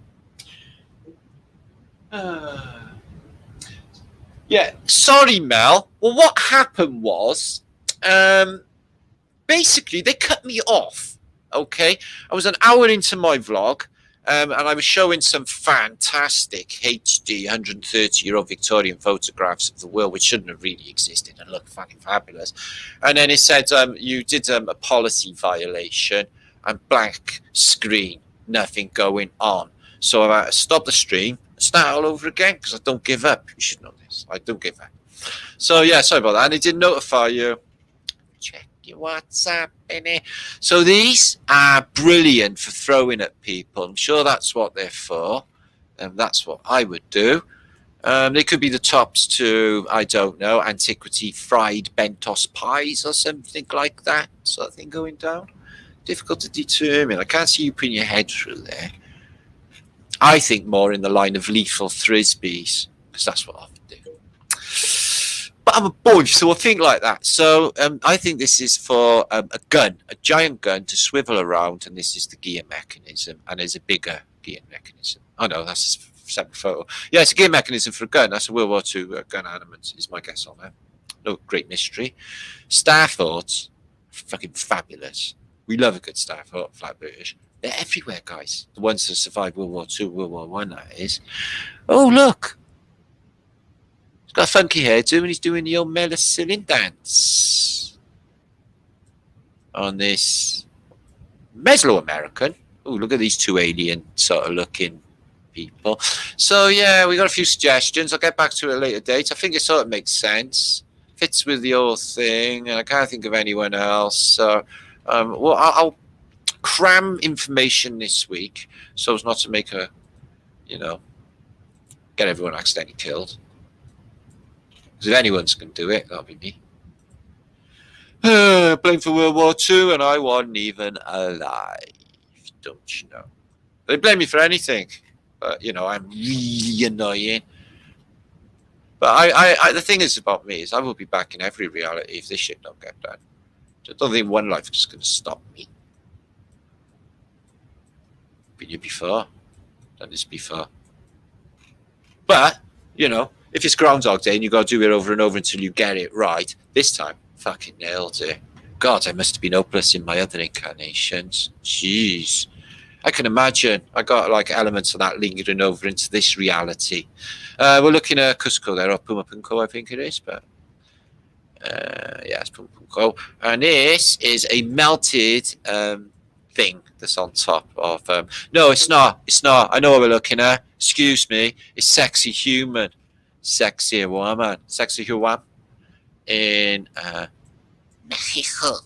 Yeah, sorry, Mel. Well, what happened was, basically, they cut me off, okay? I was an hour into my vlog, and I was showing some fantastic HD 130-year-old Victorian photographs of the world, which shouldn't have really existed and looked fucking fabulous. And then it said, you did a policy violation and blank screen, nothing going on. So I stopped the stream, start all over again, because I don't give up. You should know this. I don't give up. So, yeah, sorry about that. And it did notify you. Check your WhatsApp, innit? So these are brilliant for throwing at people. I'm sure that's what they're for. And that's what I would do. They could be the tops to, I don't know, antiquity fried bentos pies or something like that. Sort of thing going down. Difficult to determine. I can't see you putting your head through there. I think more in the line of lethal frisbees, because that's what I would do. But I'm a boy, so I think like that. So I think this is for a gun, a giant gun to swivel around, and this is the gear mechanism, and there's a bigger gear mechanism. Oh no, that's a separate photo. Yeah, it's a gear mechanism for a gun. That's a World War II gun armament, is my guess on that. No great mystery. Star Thoughts, fucking fabulous. We love a good Star Thought, flat British. They're everywhere, guys. The ones that survived World War II, World War I, that is. Oh, look. He's got a funky hairdo and he's doing the old Melicillin dance. On this Mesoamerican. Oh, look at these two alien sort of looking people. So, yeah, we got a few suggestions. I'll get back to it at a later date. I think it sort of makes sense. Fits with the whole thing. And I can't think of anyone else. So, well, I'll cram information this week so as not to make a, get everyone accidentally killed. Because if anyone's going to do it, that'll be me. Blamed for World War II and I wasn't even alive. Don't you know? They blame me for anything. But, I'm really annoying. But I the thing is about me is I will be back in every reality if this shit don't get done. I don't think one life is going to stop me. Been here before. Done this before. But, if it's Groundhog Day and you got to do it over and over until you get it right, this time, fucking nailed it. God, I must have been hopeless in my other incarnations. Jeez. I can imagine. I got like elements of that lingering over into this reality. We're looking at Cusco there, or Pumapunco, I think it is, but yeah, it's Pumapunco. And this is a melted thing that's on top of. No, it's not. It's not. I know what we're looking at. Excuse me. It's sexy human, sexy woman, sexy human in Mexico,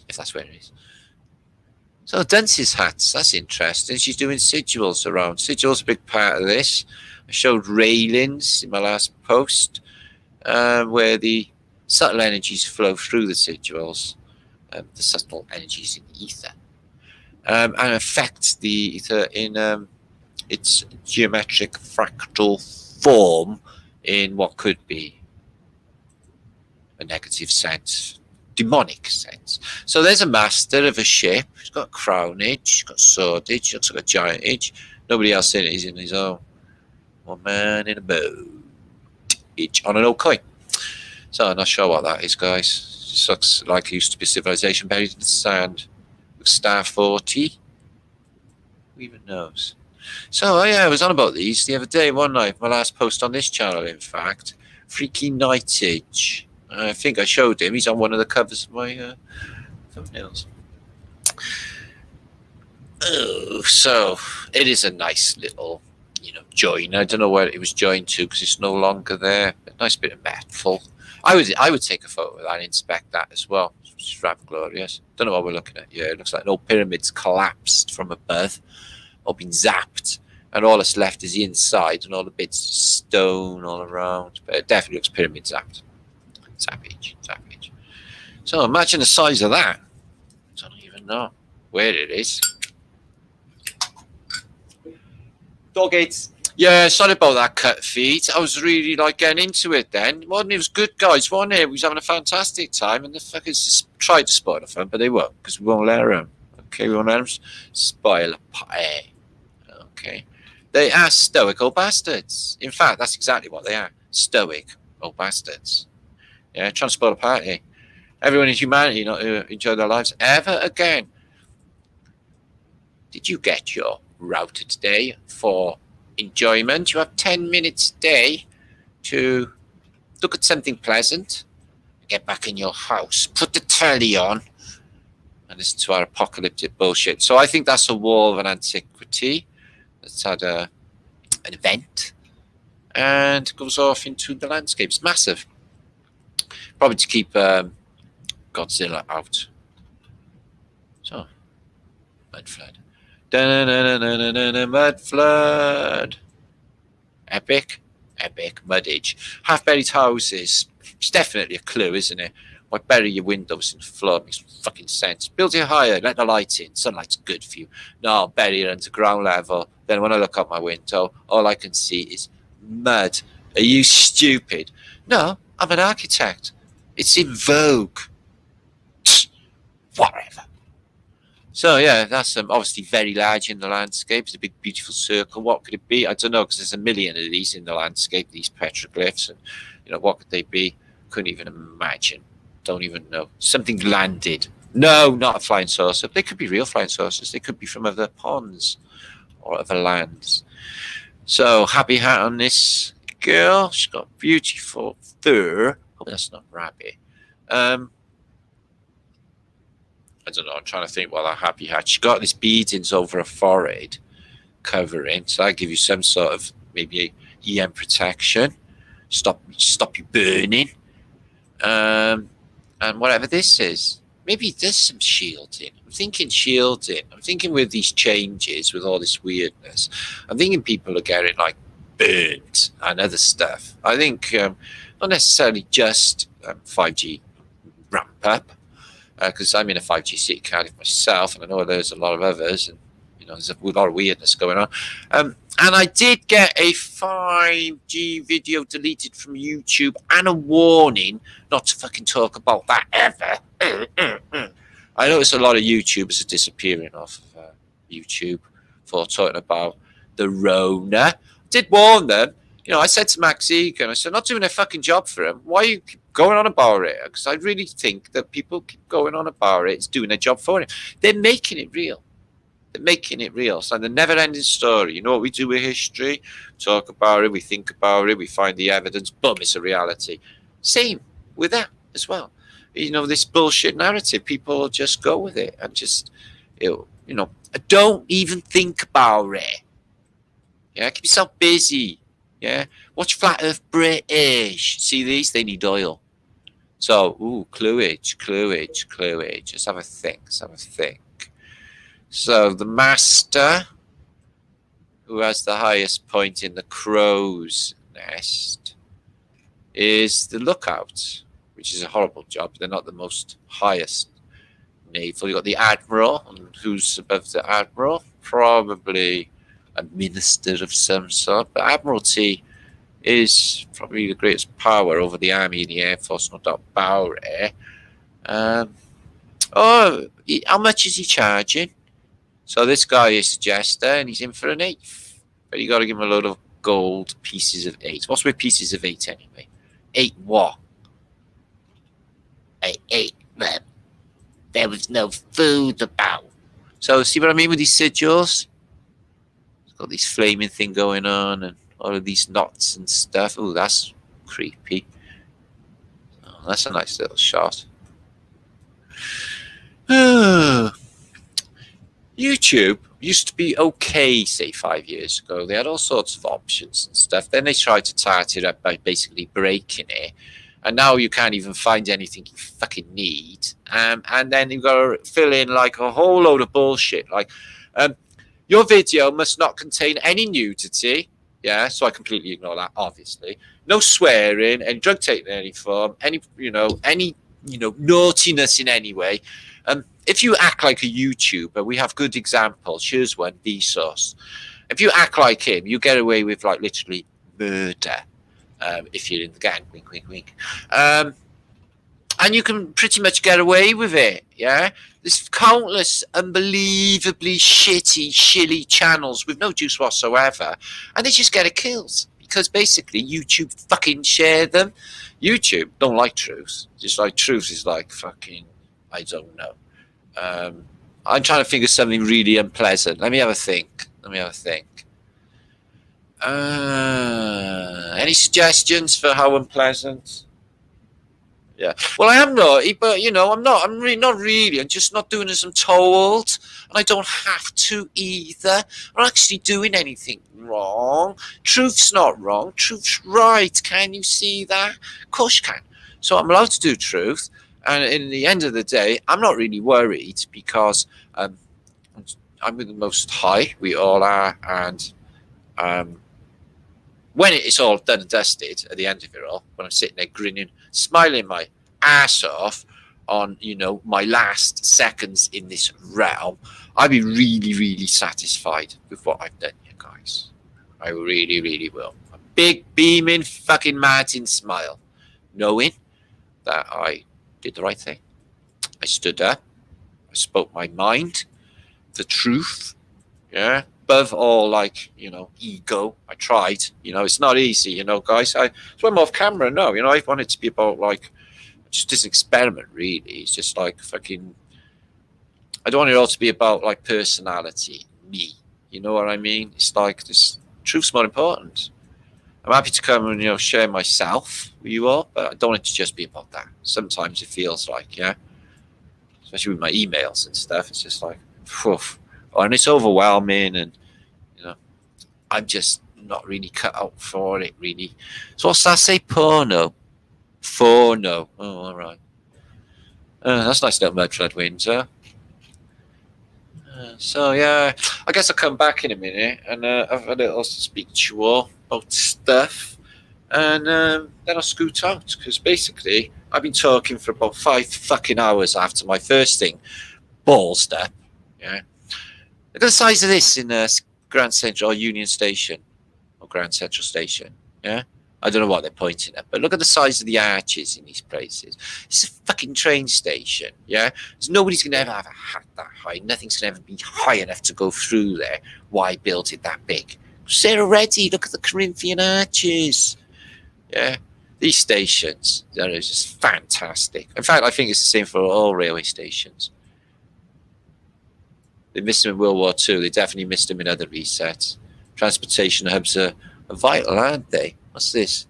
if that's where it is. So dentist hats, that's interesting. She's doing sigils around. Sigils a big part of this. I showed railings in my last post, where the subtle energies flow through the sigils, the subtle energies in the ether, and affect the ether in its geometric fractal form in what could be a negative sense, demonic sense. So there's a master of a ship. He's got a crownage, he's got a swordage, looks like a giantage. Nobody else in it. He's in his own. One man in a boat, each on an old coin. So I'm not sure what that is, guys. It just looks like it used to be a civilization buried in the sand. Looks Star 40. Who even knows? So yeah, I was on about these the other day, one night. My last post on this channel, in fact. Freaky Nightage. I think I showed him. He's on one of the covers of my thumbnails. Oh, so it is a nice little, join. I don't know where it was joined to because it's no longer there. A nice bit of metal. I would take a photo of that and inspect that as well. It's rather glorious. Don't know what we're looking at. Yeah, it looks like an old pyramid's collapsed from above or been zapped, and all that's left is the inside and all the bits of stone all around. But it definitely looks pyramid zapped. Savage. So imagine the size of that. I don't even know where it is. Dog eats. Yeah, sorry about that cut feed. I was really getting into it then. It was good, guys, wasn't it? We was having a fantastic time, and the fuckers just tried to spoil the fun, but they won't, because we won't let them. Okay, we won't let them spoil a party. Okay. They are stoic old bastards. In fact, that's exactly what they are. Stoic old bastards. Yeah, trying to spoil a party. Everyone in humanity not to enjoy their lives ever again. Did you get your router today for enjoyment? You have 10 minutes a day to look at something pleasant, get back in your house, put the telly on, and listen to our apocalyptic bullshit. So I think that's a wall of an antiquity that's had an event and goes off into the landscape. It's massive. Probably to keep Godzilla out. So, mud flood. Mud flood. Epic muddage. Half-buried houses. It's definitely a clue, isn't it? Why bury your windows in the floor? It makes fucking sense. Build it higher, let the light in. Sunlight's good for you. No, bury it under ground level. Then when I look out my window, all I can see is mud. Are you stupid? No, I'm an architect. It's in vogue. Whatever. So yeah, that's obviously very large in the landscape. It's a big, beautiful circle. What could it be? I don't know, because there's a million of these in the landscape, these petroglyphs, and what could they be? Couldn't even imagine. Don't even know. Something landed. No, not a flying saucer. They could be real flying saucers. They could be from other ponds or other lands. So happy hat on this girl. She's got beautiful fur. Hope that's not rabbit. I don't know. I'm trying to think what that happy hat. She's got these beadings over her forehead covering. So that give you some sort of maybe EM protection. Stop you burning. And whatever this is. Maybe there's some shielding. I'm thinking shielding. I'm thinking with these changes, with all this weirdness, I'm thinking people are getting burnt and other stuff. I think not necessarily just 5G ramp up, because I'm in a 5G city Cardiff myself, and I know there's a lot of others, and there's a lot of weirdness going on. And I did get a 5G video deleted from YouTube and a warning not to fucking talk about that ever. I noticed a lot of YouTubers are disappearing off of YouTube for talking about the Rona. I did warn them. I said to Max Egan, I said, not doing a fucking job for him. Why are you going on about it? Because I really think that people keep going on about it. It's doing a job for him. They're making it real. They're making it real. It's like the never-ending story. You know what we do with history? Talk about it, we think about it, we find the evidence, boom, it's a reality. Same with that as well. This bullshit narrative, people just go with it and just Don't even think about it. Yeah, keep yourself busy. Yeah, watch Flat Earth British. See these? They need oil. So, cluage. Let's have a think. So, the master, who has the highest point in the crow's nest, is the lookout, which is a horrible job. They're not the most highest naval. You've got the admiral, and who's above the admiral? Probably a minister of some sort. But admiralty is probably the greatest power over the army and the air force, no doubt about it. How much is he charging? So this guy is a jester, and he's in for an 8th. But you got to give him a load of gold pieces of 8. What's with pieces of 8 anyway? 8 what? I ate them. There was no food about. So see what I mean with these sigils? It's got this flaming thing going on, and all of these knots and stuff. Oh, that's creepy. Oh, that's a nice little shot. YouTube used to be okay, say 5 years ago. They had all sorts of options and stuff. Then they tried to tart it up by basically breaking it. And now you can't even find anything you fucking need. And then you've got to fill in like a whole load of bullshit. Like, your video must not contain any nudity. Yeah, so I completely ignore that, obviously. No swearing, any drug taking in any form, any naughtiness in any way. If you act like a YouTuber, we have good examples. Here's one, Vsauce. If you act like him, you get away with like literally murder. If you're in the gang, wink, wink, wink. And you can pretty much get away with it, yeah? There's countless unbelievably shilly channels with no juice whatsoever, and they just get a kills because basically YouTube fucking share them. YouTube don't like truth. Just like truth is like fucking, I don't know. I'm trying to think of something really unpleasant. Let me have a think. Any suggestions for how unpleasant? Yeah. Well, I am naughty, but I'm not. I'm really not really. I'm just not doing as I'm told, and I don't have to either. I'm not actually doing anything wrong. Truth's not wrong. Truth's right. Can you see that? Of course you can. So I'm allowed to do truth, and in the end of the day, I'm not really worried because I'm with the Most High. We all are, and when it's all done and dusted at the end of it all, when I'm sitting there grinning, smiling my ass off on, my last seconds in this realm, I'll be really, really satisfied with what I've done, you guys. I really, really will. A big, beaming, fucking Martin smile, knowing that I did the right thing. I stood up. I spoke my mind, the truth, yeah. Above all, ego. I tried. It's not easy, guys. When I'm off camera, no. I want it to be about, just this experiment, really. It's just fucking... I don't want it all to be about, personality, me. You know what I mean? It's this truth's more important. I'm happy to come and, share myself with you all, but I don't want it to just be about that. Sometimes it feels yeah. Especially with my emails and stuff. It's just whew. And it's overwhelming, and I'm just not really cut out for it, really. So what's that say? Porno. Oh, all right. That's a nice little Mudflood Windsor. So yeah, I guess I'll come back in a minute and have a little speak to you all about stuff, and then I'll scoot out because basically I've been talking for about 5 fucking hours after my first thing, ball step. Yeah. Look at the size of this in Grand Central or Union Station or Grand Central Station. Yeah, I don't know what they're pointing at, but look at the size of the arches in these places. It's a fucking train station. Yeah, nobody's gonna ever have a hat that high. Nothing's gonna ever be high enough to go through there. Why build it that big? Because they're already. Look at the Corinthian arches. Yeah, these stations, they're just fantastic. In fact, I think it's the same for all railway stations. They missed them in World War II. They definitely missed them in other resets. Transportation hubs are vital, aren't they? What's this?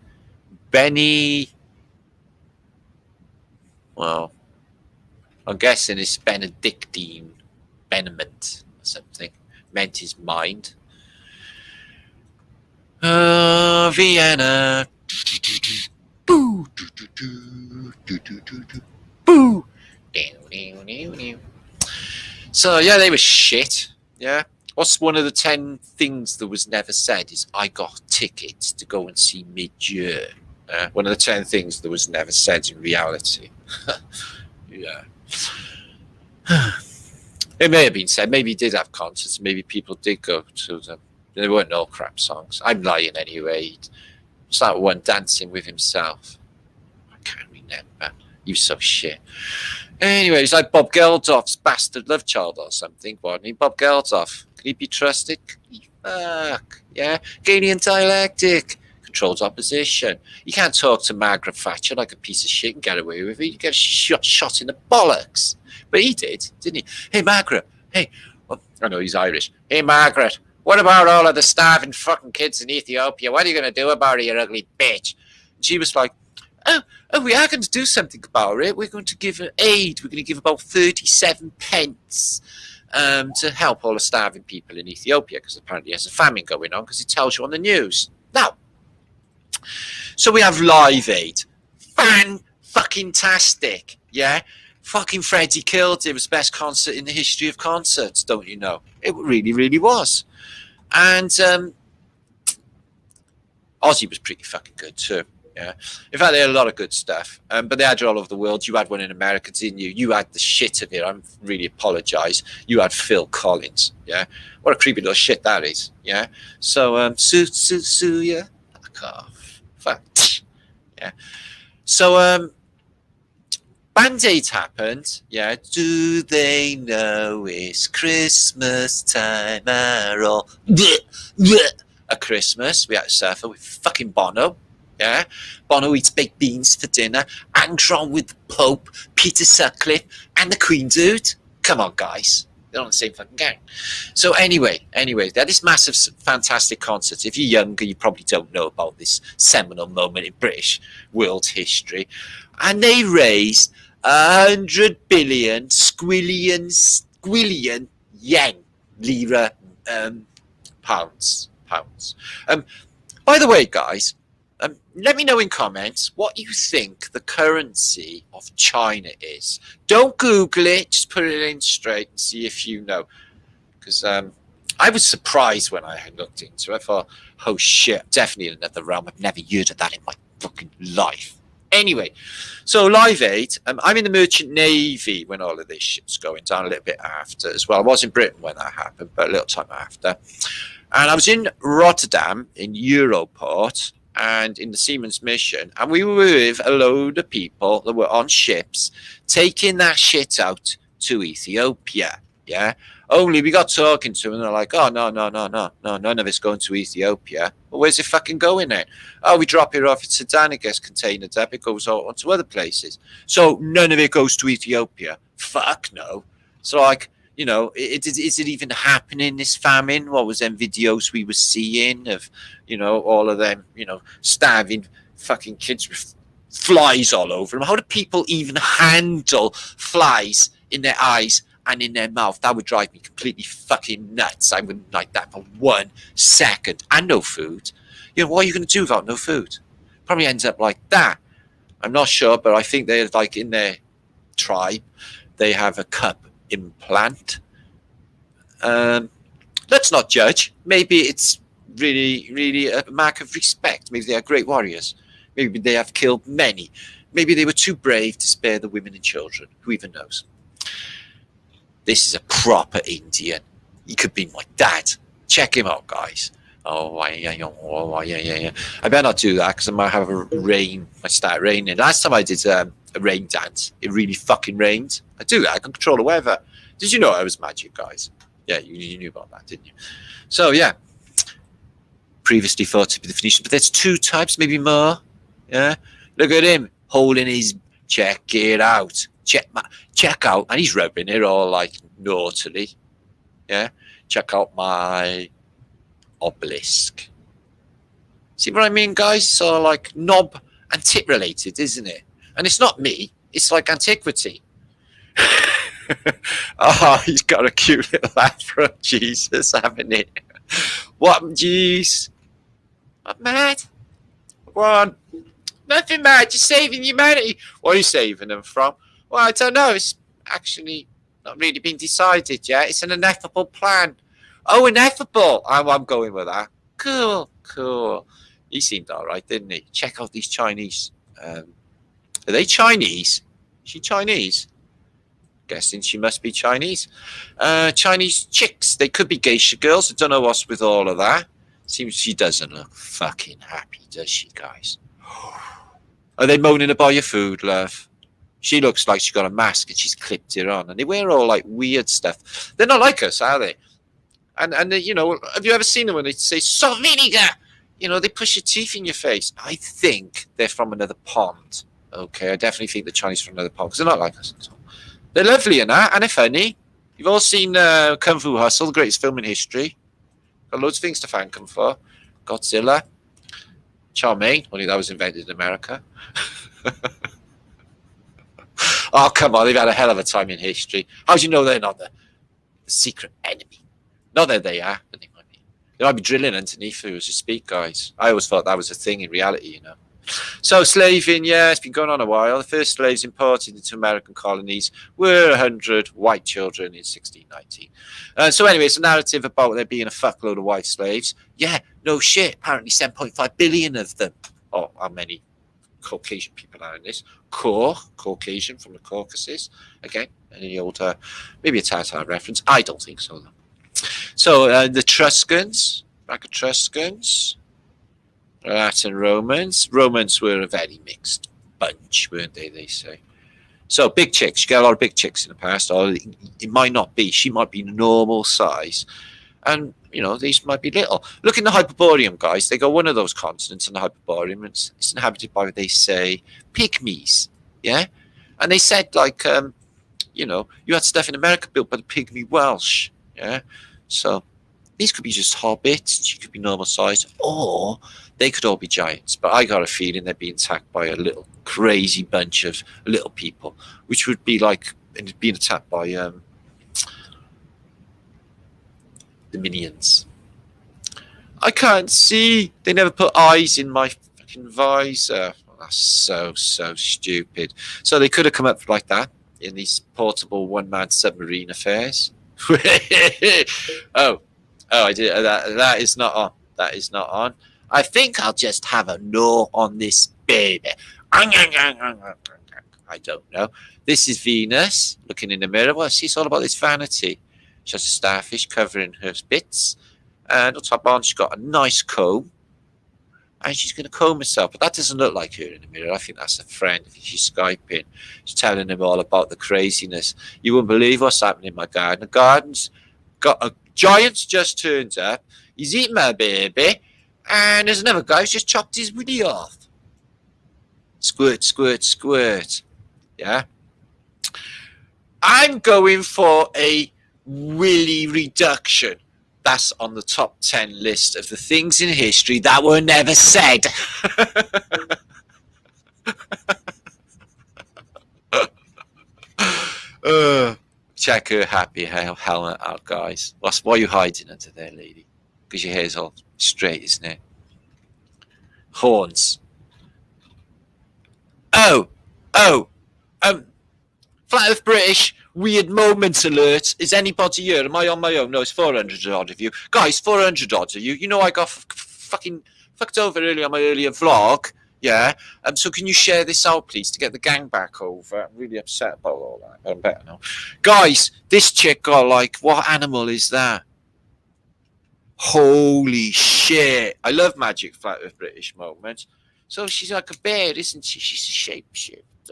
Benny. Well, I'm guessing it's Benedictine Benement or something. Meant his mind. Vienna. Boo. Boo. So yeah, they were shit. Yeah. What's one of the 10 things that was never said is I got tickets to go and see Midge. One of the 10 things that was never said in reality. Yeah. It may have been said. Maybe he did have concerts. Maybe people did go to them. There weren't all crap songs. I'm lying anyway. It's that one dancing with himself. I can't remember. You so shit. Anyway, he's like Bob Geldof's bastard love child or something, wasn't he? Bob Geldof. Can he be trusted? Fuck. Yeah. Gaining dialectic. Controls opposition. You can't talk to Margaret Thatcher like a piece of shit and get away with it. You get shot in the bollocks. But he did, didn't he? Hey, Margaret. Hey. Oh, I know he's Irish. Hey, Margaret. What about all of the starving fucking kids in Ethiopia? What are you going to do about it, you ugly bitch? And she was like, oh, we are going to do something about it. We're going to give aid. We're going to give about 37 pence to help all the starving people in Ethiopia because apparently there's a famine going on because it tells you on the news. Now, so we have Live Aid. Fan-fucking-tastic, yeah? Fucking Freddie killed it. It was the best concert in the history of concerts, don't you know? It really, really was. And Ozzy was pretty fucking good too. Yeah. In fact, they had a lot of good stuff. But they had it all over the world. You had one in America, didn't you? You had the shit of it. I really apologise. You had Phil Collins. Yeah. What a creepy little shit that is. Yeah. So, yeah. Fuck off. Fuck. Yeah. So, Band-Aid happened, yeah. Do they know it's Christmas time at all? A Christmas, we had to suffer with fucking Bono, yeah. Bono eats baked beans for dinner, Angron with the Pope, Peter Sutcliffe, and the Queen dude. Come on, guys. They're on the same fucking gang. So anyway, they had this massive, fantastic concert. If you're younger, you probably don't know about this seminal moment in British world history. And they raised 100 billion squillion yen, lira, pounds. By the way, guys, let me know in comments what you think the currency of China is. Don't Google it, just put it in straight and see if you know. Because I was surprised when I looked into it. I thought, oh shit, definitely in another realm. I've never heard of that in my fucking life. Anyway, so Live Aid, I'm in the Merchant Navy when all of this shit's going down, a little bit after as well. I was in Britain when that happened, but a little time after. And I was in Rotterdam, in Europort, and in the Seamen's Mission, and we were with a load of people that were on ships taking that shit out to Ethiopia, yeah? Only we got talking to them, and they're like, oh, no, none of it's going to Ethiopia. Well, where's it fucking going then? Oh, we drop it off at Sudan, it gets container depot, it goes on to other places. So none of it goes to Ethiopia. Fuck no. So, like, you know, is it even happening, this famine? What was them videos we were seeing of, you know, all of them, you know, starving fucking kids with flies all over them? How do people even handle flies in their eyes and in their mouth? That would drive me completely fucking nuts. I wouldn't like that for 1 second. And no food. You know, what are you going to do without no food? Probably ends up like that. I'm not sure, but I think they're like in their tribe, they have a cup implant. Let's not judge. Maybe it's really a mark of respect. Maybe they are great warriors. Maybe they have killed many. Maybe they were too brave to spare the women and children. Who even knows? This is a proper Indian. He could be my dad. Check him out, guys. Oh, yeah. I better not do that because I might have a rain. I start raining. Last time I did a rain dance, it really fucking rained. I do that. I can control the weather. Did you know I was magic, guys? Yeah, you knew about that, didn't you? So, yeah. Previously thought to be the Phoenicians, but there's 2 types, maybe more. Yeah. Look at him holding his. Check it out. Check out, and he's rubbing it all like naughtily. Yeah. Check out my obelisk. See what I mean, guys? So like knob and tit related, isn't it? And it's not me. It's like antiquity. Oh, he's got a cute little afro. Jesus, haven't he? What, jeez? What, mad? Go on. Nothing, mad. Just saving humanity. What are you saving them from? Well, I don't know. It's actually not really been decided yet. It's an ineffable plan. Oh, ineffable. I'm going with that. Cool, cool. He seemed all right, didn't he? Check out these Chinese. Are they Chinese? Is she Chinese? Guessing she must be Chinese. Chinese chicks. They could be geisha girls. I don't know what's with all of that. Seems she doesn't look fucking happy, does she, guys? Are they moaning about your food, love? She looks like she's got a mask and she's clipped it on. And they wear all like weird stuff. They're not like us, are they? And you know, have you ever seen them when they say salt vinegar? You know, they push your teeth in your face. I think they're from another pond. Okay, I definitely think the Chinese are from another pond because they're not like us at all. They're lovely and that, and they're funny. You've all seen Kung Fu Hustle, the greatest film in history. Got loads of things to thank them for. Godzilla, Chow Mein, only that was invented in America. Oh, come on, they've had a hell of a time in history. How do you know they're not the secret enemy? Not that they are, but they might be. They might be drilling underneath you as you speak, guys. I always thought that was a thing in reality, you know. So slaving, yeah, it's been going on a while. The first slaves imported into American colonies were 100 white children in 1619. So anyway, it's a narrative about there being a fuckload of white slaves. Yeah, no shit. Apparently 7.5 billion of them. Oh, how many Caucasian people are in this? Caucasian from the Caucasus. Again, any old, maybe a Tatar reference. I don't think so, though. So the Etruscans, like Etruscans, Latin Romans. Romans were a very mixed bunch, weren't they? They say. So big chicks. You get a lot of big chicks in the past. Or it might not be. She might be normal size, and you know these might be little. Look in the Hyperborean, guys. They got one of those continents in the Hyperborean. It's inhabited by, they say, pygmies. Yeah, and they said like, you know, you had stuff in America built by the pygmy Welsh. Yeah, so these could be just hobbits. She could be normal size, or they could all be giants. But I got a feeling they're being attacked by a little crazy bunch of little people, which would be like being attacked by the minions. I can't see. They never put eyes in my fucking visor. Oh, that's so stupid. So they could have come up like that in these portable one-man submarine affairs. oh, I did. That is not on. That is not on. I think I'll just have a gnaw on this baby. I don't know. This is Venus looking in the mirror. Well, see, it's all about this vanity. She has a starfish covering her bits. And on top on, she's got a nice comb. And she's going to comb herself. But that doesn't look like her in the mirror. I think that's a friend. She's Skyping. She's telling him all about the craziness. You wouldn't believe what's happening in my garden. The garden's got a giant just turned up. He's eating my baby. And there's another guy who's just chopped his willy off. Squirt, squirt, squirt. Yeah. I'm going for a willy reduction. That's on the top 10 list of the things in history that were never said. Check her happy helmet out, guys. Why are you hiding under there, lady? Because your hair's all straight, isn't it? Horns. Flat Earth British, weird moments alert. Is anybody here? Am I on my own? No, it's 400 odd of you. Guys, 400 odd of you. You know I got fucking fucked over earlier on my earlier vlog. Yeah. So can you share this out, please, to get the gang back over? I'm really upset about all that, but I'm better now. Guys, this chick got like, what animal is that? Holy shit. I love magic Flat Earth British moments. So she's like a bear, isn't she? She's a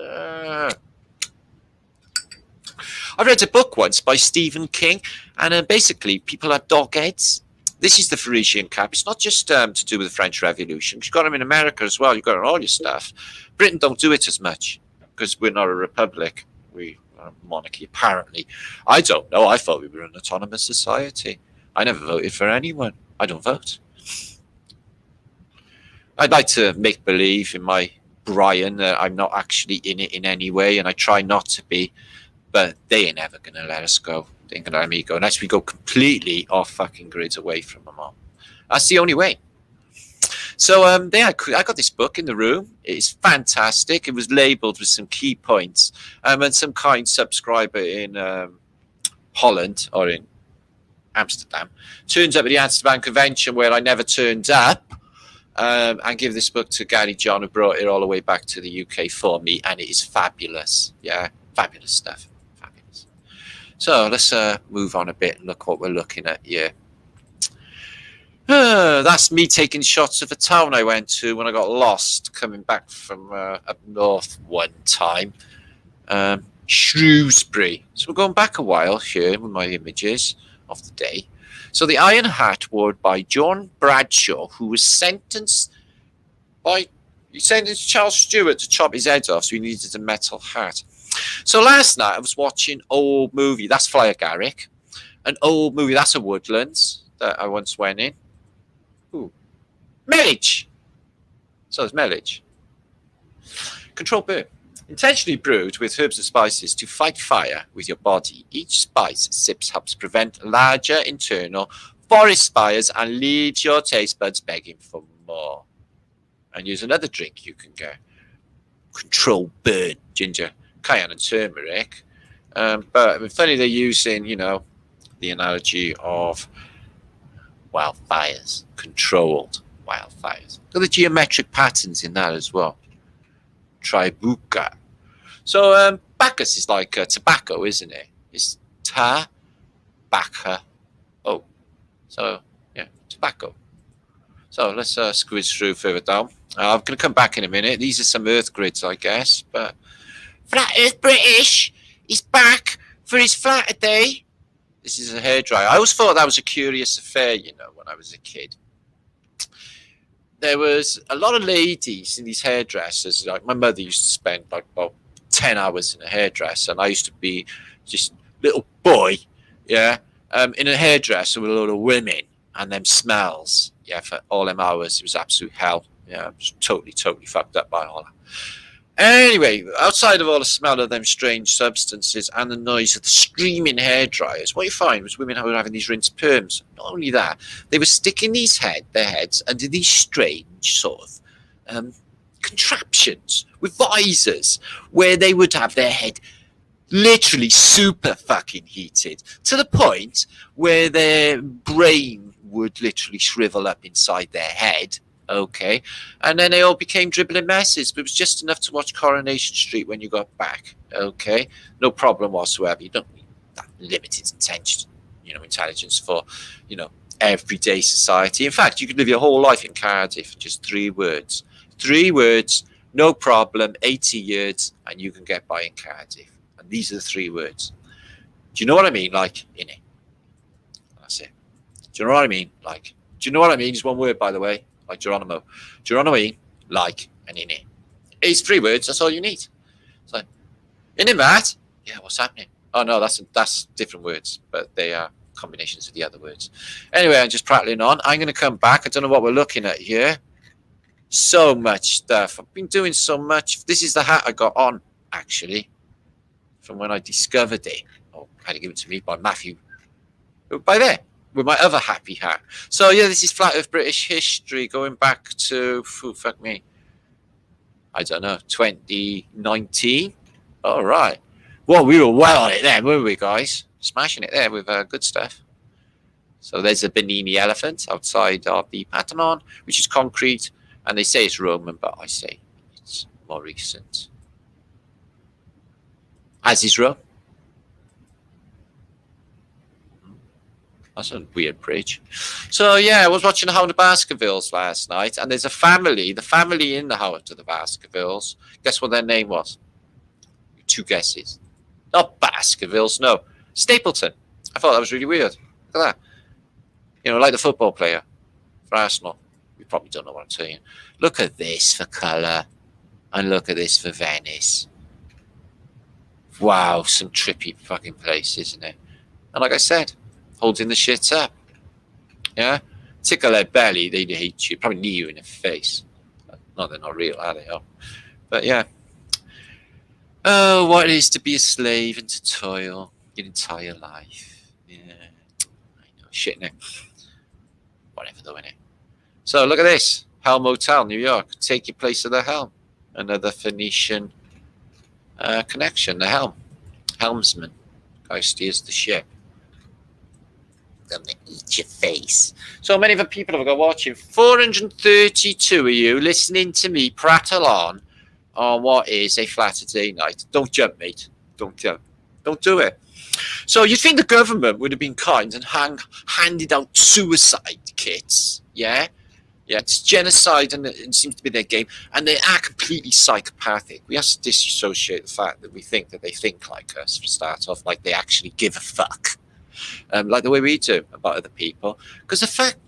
shapeshifter. I read a book once by Stephen King, and basically people had dog heads. This is the Parisian cap. It's not just to do with the French Revolution. You've got them in America as well. You've got it on all your stuff. Britain don't do it as much because we're not a republic. We are a monarchy, apparently. I don't know. I thought we were an autonomous society. I never voted for anyone. I don't vote. I'd like to make believe in my Brian that I'm not actually in it in any way, and I try not to be. but they ain't ever going to let us go. They ain't going to let me go unless we go completely off fucking grids away from them all. That's the only way. So I got this book in the room. It's fantastic. It was labelled with some key points. And some kind subscriber in Holland or in Amsterdam turns up at the Amsterdam convention where I never turned up, and give this book to Gary John, who brought it all the way back to the UK for me, and it is fabulous. Yeah, fabulous stuff. Fabulous. So let's move on a bit and look what we're looking at here. That's me taking shots of a town I went to when I got lost coming back from up north one time. Shrewsbury. So we're going back a while here with my images of the day. So the Iron Hat worn by John Bradshaw, who was sentenced Charles Stewart to chop his head off, so he needed a metal hat. So last night I was watching old movie. That's Flyer Garrick. An old movie. That's a Woodlands that I once went in. Ooh. Mellage. So it's Mellage. Control burn. Intentionally brewed with herbs and spices to fight fire with your body. Each spice sips helps prevent larger internal forest fires and leaves your taste buds begging for more. And use another drink you can get. Control burn. Ginger, cayenne and turmeric. But it's funny they're using, the analogy of wildfires. Controlled wildfires. Look at the geometric patterns in that as well. Tribuca. So Bacchus is like tobacco, isn't it? It's ta-bacca. Oh. So, yeah, tobacco. So let's squeeze through further down. I'm going to come back in a minute. These are some Earth grids, I guess. But Flat Earth British is back for his Flatterday. This is a hairdryer. I always thought that was a curious affair, when I was a kid. There was a lot of ladies in these hairdressers. Like my mother used to spend like about 10 hours in a hairdresser, and I used to be just little boy, in a hairdresser with a lot of women and them smells. Yeah, for all them hours, it was absolute hell. Yeah, I was totally fucked up by all that. Anyway, outside of all the smell of them strange substances and the noise of the screaming hairdryers, what you find was women were having these rinse perms. Not only that, they were sticking their heads under these strange sort of contraptions with visors where they would have their head literally super fucking heated to the point where their brain would literally shrivel up inside their head. Okay, and then they all became dribbling messes, but it was just enough to watch Coronation Street when you got back. Okay, no problem whatsoever. You don't need that limited attention, intelligence for, everyday society. In fact, you could live your whole life in Cardiff, just 3 words. 3 words, no problem, 80 years, and you can get by in Cardiff. And these are the 3 words. Do you know what I mean? Like, in it. That's it. Do you know what I mean? Like, do you know what I mean? It's 1 word, by the way. Like Geronimo, like, and in it. It's 3 words. That's all you need. It's like, in it, Matt. Yeah, what's happening? Oh no, that's different words, but they are combinations of the other words. Anyway, I'm just prattling on. I'm going to come back. I don't know what we're looking at here. So much stuff. I've been doing so much. This is the hat I got on, actually, from when I discovered it. Oh, I had to give it to me by Matthew. By there. With my other happy hat. So yeah, this is Flat Earth British history going back to, I don't know, 2019. All right. Well, we were well on it then, weren't we, guys? Smashing it there with good stuff. So there's a Benini elephant outside of the Pantheon, which is concrete, and they say it's Roman, but I say it's more recent. As is Rome. That's a weird bridge. So yeah, I was watching the Howard of the Baskervilles last night, and there's the family in the Howard of the Baskervilles. Guess what their name was? 2 guesses. Not Baskervilles, no. Stapleton. I thought that was really weird. Look at that. Like the football player for Arsenal. You probably don't know what I'm saying. Look at this for colour, and look at this for Venice. Wow, some trippy fucking place, isn't it? And like I said, holding the shit up. Yeah? Tickle their belly, they'd hate you. Probably knee you in the face. No, they're not real, are they? Oh. But yeah. Oh, what it is to be a slave and to toil your entire life. Yeah, I know. Shit, innit? Whatever, though, innit? So, look at this. Helm Hotel, New York. Take your place at the helm. Another Phoenician connection. The helm. Helmsman. Guy steers the ship. Gonna eat your face. So many of the people have got watching. 432 of you listening to me prattle on what is a Flatterday night. Don't jump, mate. Don't jump. Don't do it. So you think the government would have been kind and handed out suicide kits? Yeah? Yeah, it's genocide and it seems to be their game. And they are completely psychopathic. We have to disassociate the fact that we think that they think like us, for start off, like they actually give a fuck. Like the way we do about other people. Because the fact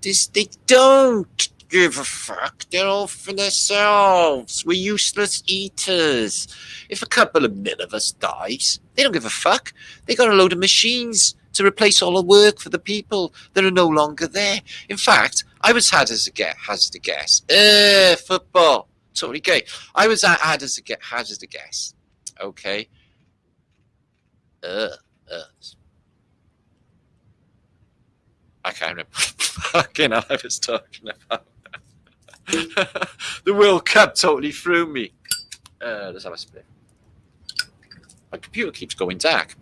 is they don't give a fuck. They're all for themselves. We're useless eaters. If a couple of mil of us dies, they don't give a fuck. They got a load of machines to replace all the work for the people that are no longer there. In fact, I was had as a guess. Football. Totally gay. I was had as a guess. Okay. I can't remember fucking hell I was talking about. The World Cup totally threw me. Let's have a split. My computer keeps going dark.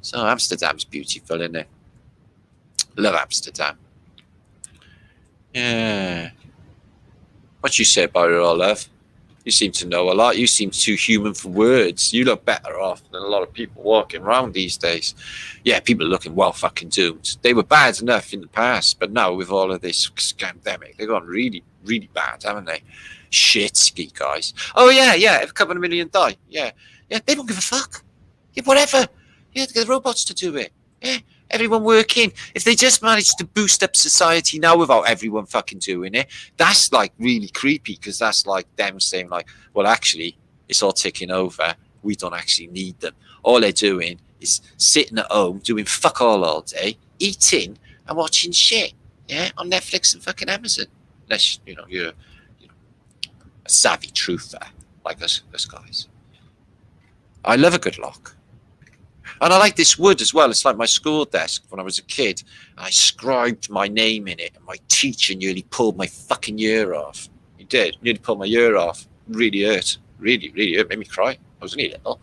So Amsterdam's beautiful, isn't it? Love Amsterdam. Yeah. What you say about it all, love? You seem to know a lot. You seem too human for words. You look better off than a lot of people walking around these days. Yeah, people are looking well fucking doomed. They were bad enough in the past, but now with all of this scandemic, they've gone really, really bad, haven't they? Shit, ski guys. Oh, yeah, if a couple of million die. Yeah, they don't give a fuck. Yeah, whatever. Yeah, get the robots to do it. Yeah, everyone working. If they just manage to boost up society now without everyone fucking doing it, that's like really creepy because that's like them saying like, well, actually, it's all ticking over. We don't actually need them. All they're doing is sitting at home doing fuck all day, eating and watching shit. Yeah, on Netflix and fucking Amazon. Unless you're a savvy truther like us guys. I love a good lock. And I like this wood as well. It's like my school desk when I was a kid. I scribed my name in it, and my teacher nearly pulled my fucking ear off. He did. Nearly pulled my ear off. Really hurt. Really, really hurt. Made me cry. I was only little.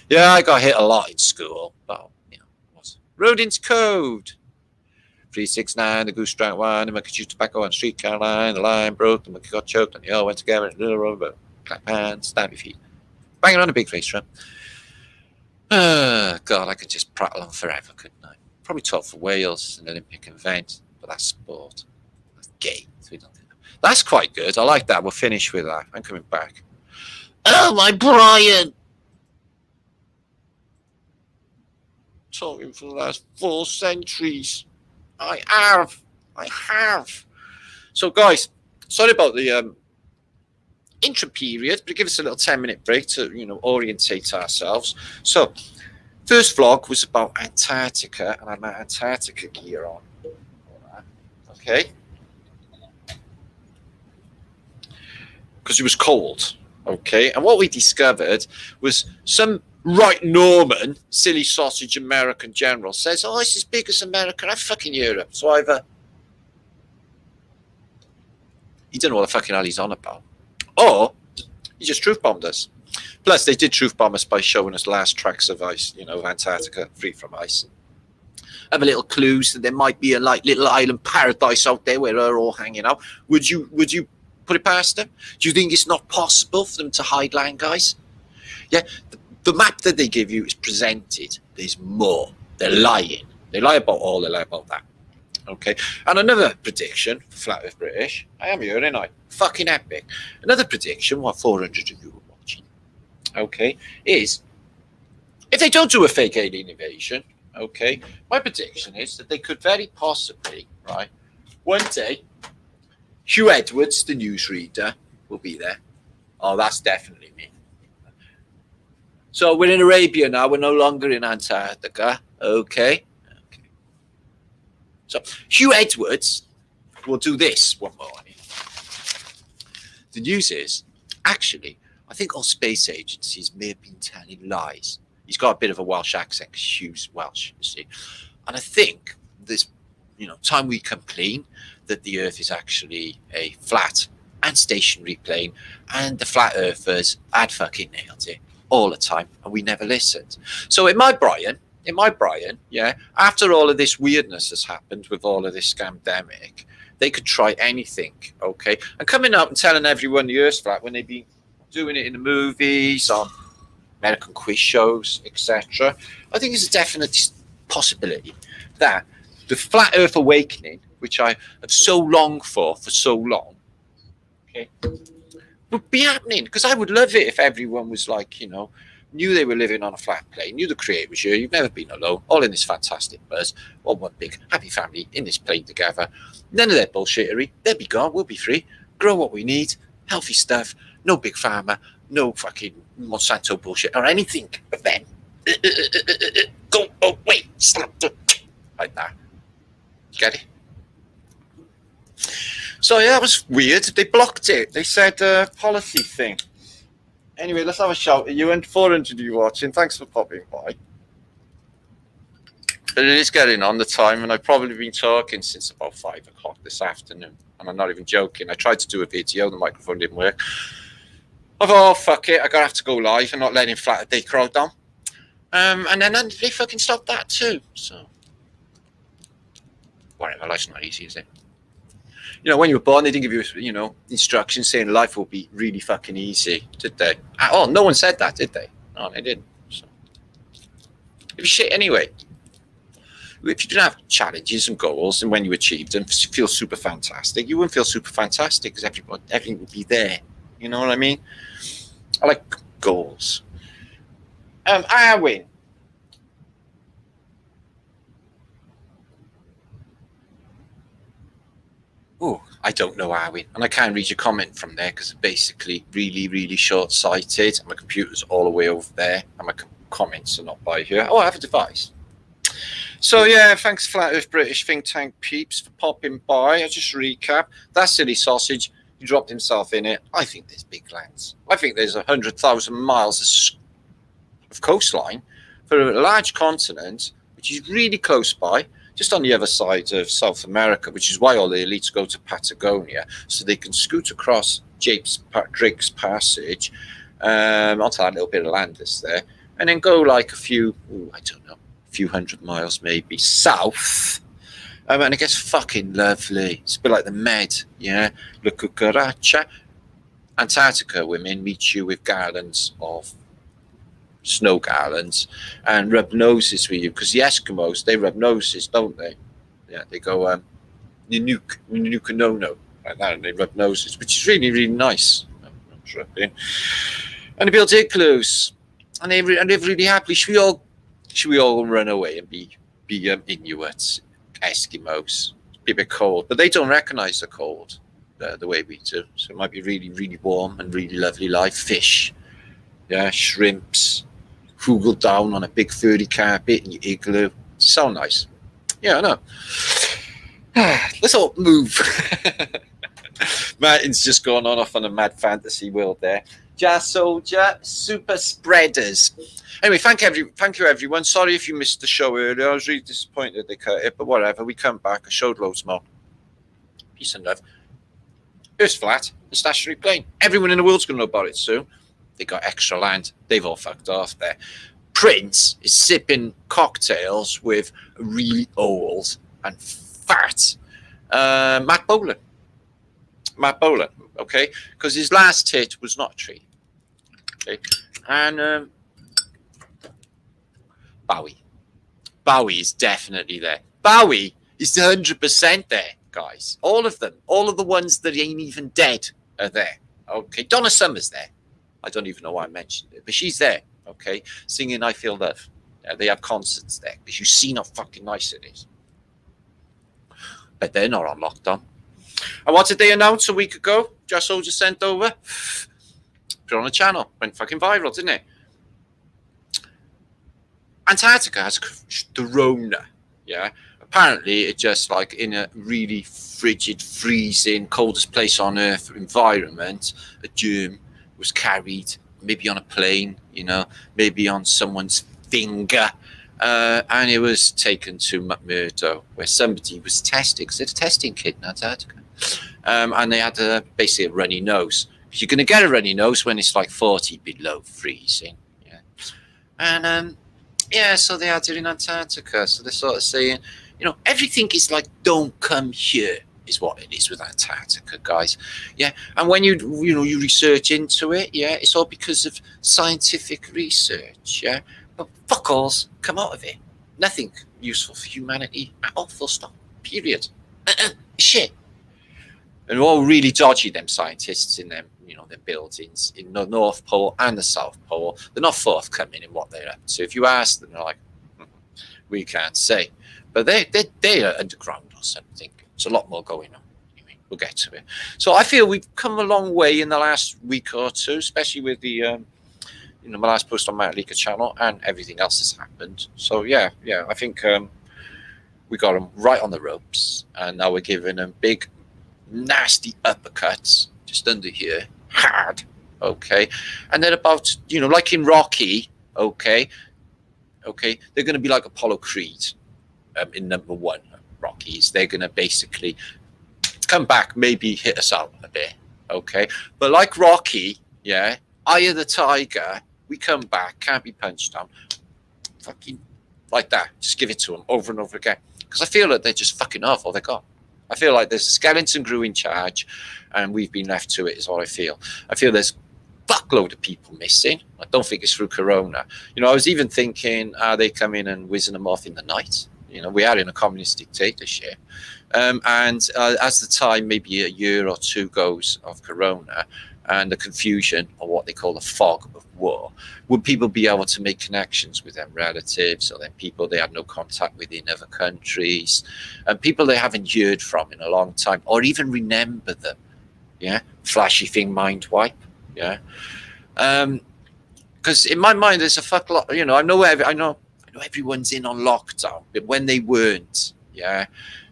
Yeah, I got hit a lot in school. But, Rodin's Code. 369, the goose drank wine, the monkey chewed tobacco on streetcar line, the line broke, the monkey got choked, and they all went together in a little rowboat. Clap hands, stamp your feet. Banging on a big face drum. God, I could just prattle on forever, couldn't I? Probably talk for Wales, an Olympic event, but that's sport. That's gay, so we don't do that. That's quite good. I like that. We'll finish with that. I'm coming back. Oh, my Brian! Talking for the last 4 centuries. I have. So, guys, sorry about the intro period, but give us a little 10-minute break to, orientate ourselves. So, first vlog was about Antarctica, and I had my Antarctica gear on. Okay. Because it was cold. Okay. And what we discovered was some right Norman, silly sausage American general says, oh, it's as big as America. I'm fucking Europe. So either he don't know what the fucking hell he's on about, or he just truth bombed us. Plus, they did truth bomb us by showing us last tracks of ice, of Antarctica free from ice. Other little clues that there might be a little island paradise out there where they're all hanging out. Would you put it past them? Do you think it's not possible for them to hide land, guys? Yeah. The map that they give you is presented. There's more. They're lying. They lie about all. They lie about that. Okay. And another prediction, Flat Earth British. I am here, ain't I? Fucking epic. Another prediction, what 400 of you are watching, okay, is if they don't do a fake alien invasion, okay, my prediction is that they could very possibly, right, one day, Hugh Edwards, the newsreader, will be there. Oh, that's definitely me. So we're in Arabia now. We're no longer in Antarctica. Okay. So Hugh Edwards will do this one morning. The news is, actually, I think all space agencies may have been telling lies. He's got a bit of a Welsh accent because Hugh's Welsh, you see. And I think this, time we complain that the Earth is actually a flat and stationary plane, and the flat earthers had fucking nailed it all the time, and we never listened. So in my Brian, yeah, after all of this weirdness has happened with all of this scamdemic, they could try anything, okay? And coming up and telling everyone the Earth's flat when they've been doing it in the movies, on American quiz shows, etc. I think it's a definite possibility that the flat Earth awakening, which I have so longed for so long, okay, would be happening. Because I would love it if everyone was like, knew they were living on a flat plane, knew the creator was here, you've never been alone, all in this fantastic buzz, all one big happy family in this plane together. None of their bullshittery. They'll be gone, we'll be free, grow what we need, healthy stuff, no big pharma, no fucking Monsanto bullshit or anything of them. Go away, slap like that. Get it? So yeah, that was weird. They blocked it. They said policy thing. Anyway, let's have a shout at you, and 400 of you watching. Thanks for popping by. But it is getting on the time, and I've probably been talking since about 5 o'clock this afternoon. And I'm not even joking. I tried to do a video, the microphone didn't work. I thought, oh, fuck it, I'm going to have to go live and not letting Flatterday crowd down. And then they fucking stopped that too. So, whatever, life's not easy, is it? When you were born, they didn't give you, instructions saying life will be really fucking easy, did they? Oh, no one said that, did they? No, they didn't. So, it'd be shit anyway. If you didn't have challenges and goals, and when you achieved them, feel super fantastic, you wouldn't feel super fantastic because everything would be there. You know what I mean? I like goals. Arwin. Oh, I don't know, Arwin. And I can't read your comment from there because it's basically really, really short-sighted. And my computer's all the way over there. And my comments are not by here. Oh, I have a device. So, yeah, thanks, Flat Earth British think tank peeps, for popping by. I'll just recap. That silly sausage, he dropped himself in it. I think there's big lands. I think there's 100,000 miles of coastline for a large continent, which is really close by, just on the other side of South America, which is why all the elites go to Patagonia, so they can scoot across Drake's Passage onto that little bit of land that's there, and then go like a few hundred miles maybe south, and it gets fucking lovely. It's a bit like the Med, yeah. La Cucaracha. Antarctica women meet you with garlands of snow garlands and rub noses with you, because the Eskimos, they rub noses, don't they? Yeah, they go Nuke-no-no like that, and they rub noses, which is really, really nice. And they build igloos, and they live really happily. Should we all run away and be Inuits, Eskimos? Be a bit cold, but they don't recognize the cold the way we do. So it might be really, really warm and really lovely life. Fish, yeah, shrimps, hoogle down on a big 30 carpet in your igloo. So nice. Yeah, I know. Let's all move. Martin's just gone off on a mad fantasy world there. Jazz Soldier, super spreaders. Anyway, thank you everyone. Sorry if you missed the show earlier. I was really disappointed they cut it, but whatever. We come back. I showed loads more. Peace and love. Earth's flat, a stationary plane. Everyone in the world's going to know about it soon. They got extra land. They've all fucked off there. Prince is sipping cocktails with a really old and fat Matt Bolan. Okay? Because his last hit was not a tree. Okay? And Bowie is definitely there. Bowie is 100% there, guys. All of them. All of the ones that ain't even dead are there. Okay? Donna Summer's there. I don't even know why I mentioned it, but she's there. Okay? Singing I Feel Love. They have concerts there because you see how fucking nice it is. But they're not on lockdown. And what did they announce a week ago? Just Soldier sent over. Put on a channel. Went fucking viral, didn't it? Antarctica has the Rona. Yeah. Apparently, it's just like in a really frigid, freezing, coldest place on Earth environment, a germ was carried, maybe on a plane, maybe on someone's finger, and it was taken to McMurdo, where somebody was tested, because it's a testing kit in Antarctica, and they had basically a runny nose. Because you're going to get a runny nose when it's like 40 below freezing, and so they had it in Antarctica. So they're sort of saying, everything is like, don't come here, is what it is with Antarctica, guys. And when you research into it, it's all because of scientific research, but fuck alls come out of it. Nothing useful for humanity at all, full stop, period. Shit. And they're all really dodgy, them scientists in them, their buildings in the North Pole and the South Pole. They're not forthcoming in what they're up to. If you ask them, they're like, we can't say. But they are underground or something. There's a lot more going on. Anyway, we'll get to it. So I feel we've come a long way in the last week or two, especially with the my last post on Matt Leaker channel and everything else that's happened. So I think we got them right on the ropes, and now we're giving them big, nasty uppercuts just under here, hard, okay, and then about like in Rocky, okay, they're going to be like Apollo Creed in number 1 Rockies. They're going to basically come back, maybe hit us out a bit, okay, but like Rocky, Eye of the Tiger, we come back, can't be punched down, fucking like that, just give it to them over and over again, because I feel that they're just fucking off all they got. I feel like there's a skeleton crew in charge, and we've been left to it, is what I feel. I feel there's a fuckload of people missing. I don't think it's through Corona. I was even thinking, are they coming and whizzing them off in the night? We are in a communist dictatorship. And as the time, maybe a year or two goes of Corona, and the confusion, or what they call the fog of war, would people be able to make connections with their relatives, or then people they had no contact with in other countries, and people they haven't heard from in a long time, or even remember them? Flashy thing, mind wipe. Because in my mind, there's a fuck lot. I know everyone's in on lockdown, but when they weren't,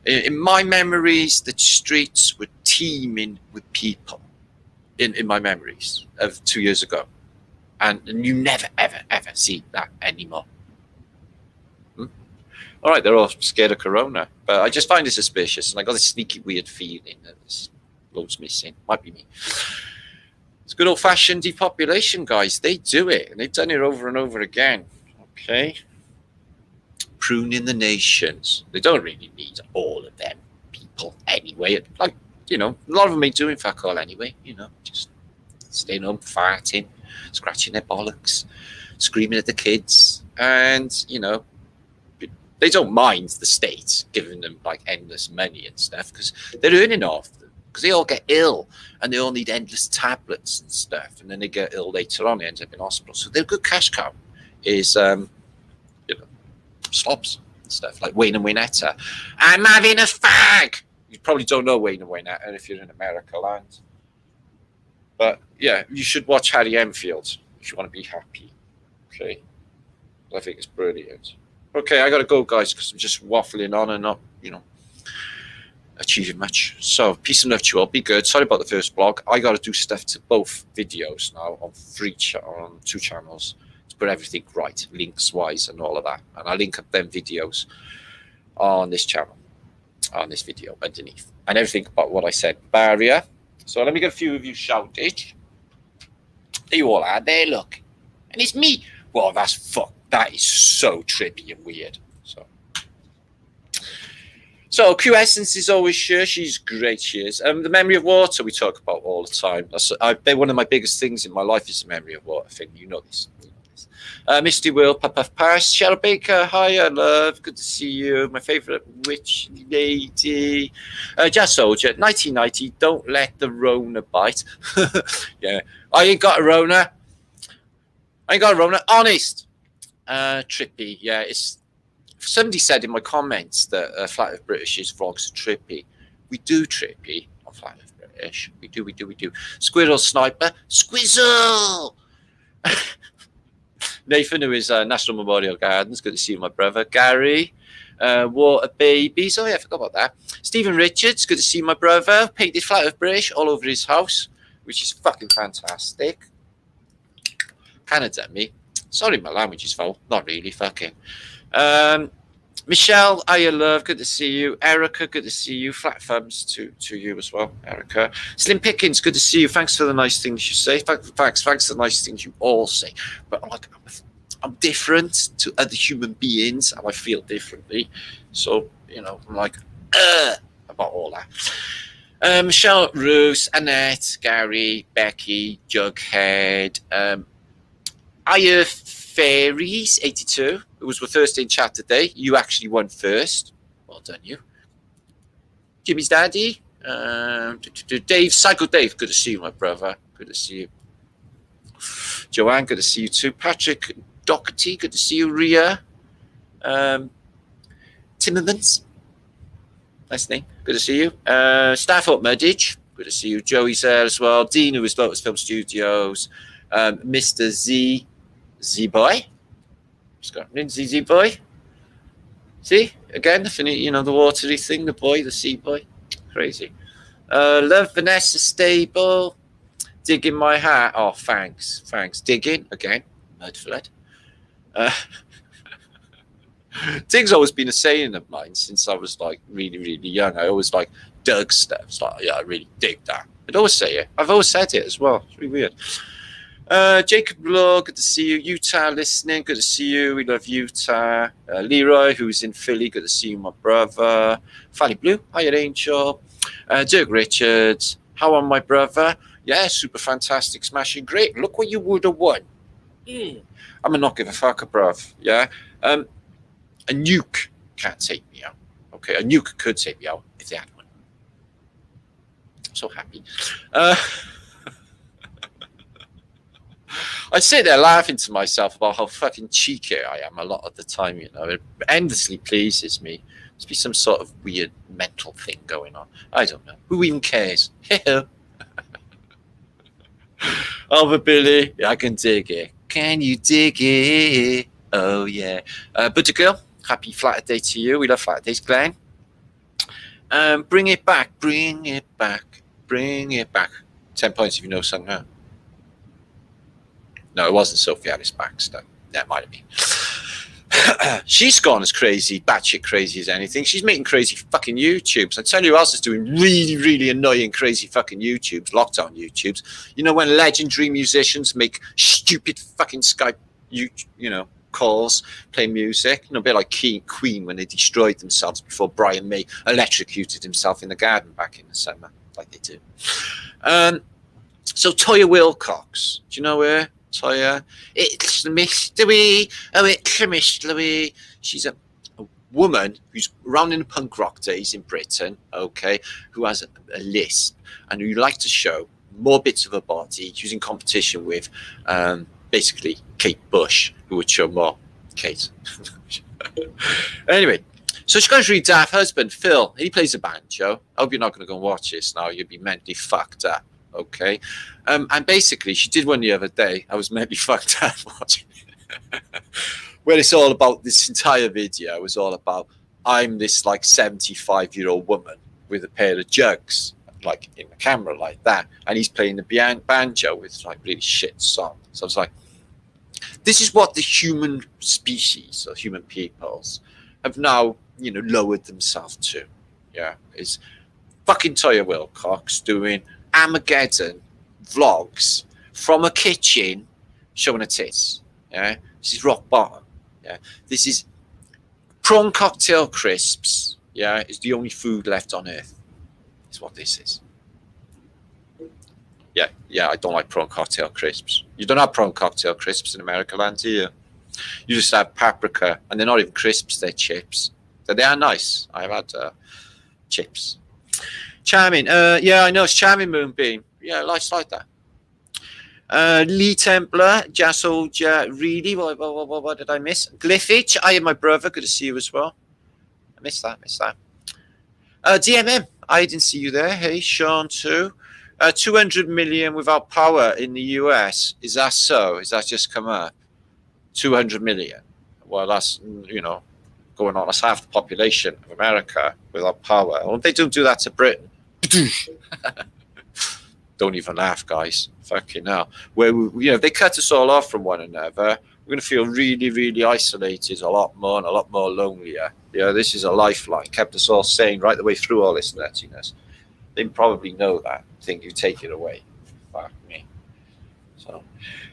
in my memories, the streets were teeming with people. In my memories of 2 years ago, and you never ever see that anymore. All right, they're all scared of Corona, but I just find it suspicious, and I got a sneaky weird feeling that there's loads missing. Might be me. It's good old-fashioned depopulation, guys. They do it, and they've done it over and over again. Okay, pruning the nations. They don't really need all of them people anyway. Like, a lot of them ain't doing fuck all anyway, just staying home, farting, scratching their bollocks, screaming at the kids, and, they don't mind the state giving them, like, endless money and stuff, because they're earning off them, because they all get ill, and they all need endless tablets and stuff, and then they get ill later on, they end up in hospital. So their good cash cow is, slobs and stuff, like Wayne and Waynetta. I'm having a fag! You probably don't know Wayne and Waynetta if you're in America land. But, you should watch Harry Enfield if you want to be happy. Okay? I think it's brilliant. Okay, I got to go, guys, because I'm just waffling on and not, achieving much. So, peace and love to you all. Be good. Sorry about the first blog. I got to do stuff to both videos now on on 2 channels to put everything right, links-wise and all of that. And I'll link up them videos on this channel, on this video underneath, and everything about what I said. Barbaria. So let me get a few of you shouted. There you all are. There, look. And it's me. Well, that's fuck. That is so trippy and weird. So Q Essence is always sure. She's great. She is. The memory of water we talk about all the time. One of my biggest things in my life is the memory of water thing. You know this. Misty Will, Puff Paris, Cheryl Baker, hi, love, good to see you. My favourite witch lady, Jazz Soldier, 1990. Don't let the Rona bite. I ain't got a Rona. Honest. Trippy. It's somebody said in my comments that Flat Earth British's vlogs are trippy. We do trippy on Flat Earth British. We do. Squirrel Sniper, Squizzle. Nathan, who is National Memorial Gardens. Good to see you, my brother. Gary, Water Babies. Oh, yeah, I forgot about that. Stephen Richards. Good to see you, my brother. Painted Flat Earth British all over his house, which is fucking fantastic. Canada, me. Sorry, my language is foul. Not really, fucking. Michelle, I love, good to see you. Erica, good to see you. Flat thumbs to you as well, Erica. Slim Pickens, good to see you. Thanks for the nice things you say. Thanks for the nice things you all say. But like, I'm different to other human beings, and I feel differently. So, you know, I'm like, about all that. Michelle, Bruce, Annette, Gary, Becky, Jughead, Aya Fairies 82. It was my first in chat today. You actually won first. Well done, you. Jimmy's daddy. Dave, Psycho Dave. Good to see you, my brother. Good to see you. Joanne, good to see you too. Patrick Doherty, good to see you. Ria. Timmermans. Nice name. Good to see you. Stafford Muddage. Good to see you. Joey's there as well. Dean, who is Lotus Film Studios. Mr. Z-Boy. Z-Boy. See? Again, the watery thing, the boy, the sea boy. Crazy. Love Vanessa Stable. Digging my hat. Oh, thanks. Digging, again. Mudflood. Dig's always been a saying of mine since I was like really, really young. I always like dug stuff. It's like, yeah, I really dig that. I'd always say it. I've always said it as well. It's really weird. Jacob Law, good to see you. Utah listening, good to see you. We love Utah. Leroy, who's in Philly, good to see you, my brother. Fanny Blue, hiya Angel. Dirk Richards, how are my brother? Yeah, super fantastic, smashing, great. Look what you would have won. I'm a not give a fuck, bruv. Yeah. A nuke can't take me out. Okay, a nuke could take me out if they had one. I'm so happy. I sit there laughing to myself about how fucking cheeky I am a lot of the time, you know. It endlessly pleases me. Must be some sort of weird mental thing going on. I don't know. Who even cares? Over Billy. Yeah, I can dig it. Can you dig it? Oh, yeah. Butter Girl, happy Flatterday to you. We love Flatterdays, Glenn. Bring it back. 10 points if you know something. No, it wasn't Sophie Alice Baxter. That might have been. She's gone as crazy, batshit crazy as anything. She's making crazy fucking YouTubes. I tell you who else is doing really, really annoying, crazy fucking YouTubes, lockdown YouTubes. You know, when legendary musicians make stupid fucking Skype, calls, play music. You know, a bit like Queen when they destroyed themselves before Brian May electrocuted himself in the garden back in the summer, like they do. So Toya Wilcox, do you know her? Toya, it's a mystery. Oh, it's a mystery. She's a woman who's around in the punk rock days in Britain, okay, who has a lisp and who likes to show more bits of her body. She was in competition with basically Kate Bush, who would show more. Kate. Anyway, so she's got a really daft husband, Phil. He plays a banjo. I hope you're not going to go and watch this now. You'll be mentally fucked up. Okay, and basically she did one the other day. I was mentally fucked up watching it. Where it's all about, this entire video was all about, I'm this like 75-year-old woman with a pair of jugs, like in the camera like that, and he's playing the banjo with like really shit song. So I was like, this is what the human species or human peoples have now, lowered themselves to. Yeah, is fucking Toya Wilcox doing Armageddon vlogs from a kitchen showing her tits. Yeah, this is rock bottom. Yeah, this is prawn cocktail crisps. Yeah, is the only food left on earth. Is what this is. Yeah, I don't like prawn cocktail crisps. You don't have prawn cocktail crisps in America land, do you? You just have paprika, and they're not even crisps, they're chips. So they are nice. I've had chips. Charming. Yeah, I know. It's Charming Moonbeam. Yeah, it's like that. Lee Templar, Jazz Soldier, really? What did I miss? Glyphage. I am my brother. Good to see you as well. I missed that. DMM. I didn't see you there. Hey, Sean too. 200 million without power in the US. Is that so? Is that just come up? 200 million. Well, that's, going on. That's half the population of America without power. Well, they don't do that to Britain. Don't even laugh, guys. Fucking hell. Where if they cut us all off from one another, we're going to feel really, really isolated a lot more and a lot more lonelier. This is a lifeline. Kept us all sane right the way through all this nuttiness. They probably know that. Think you take it away. Fuck me. So,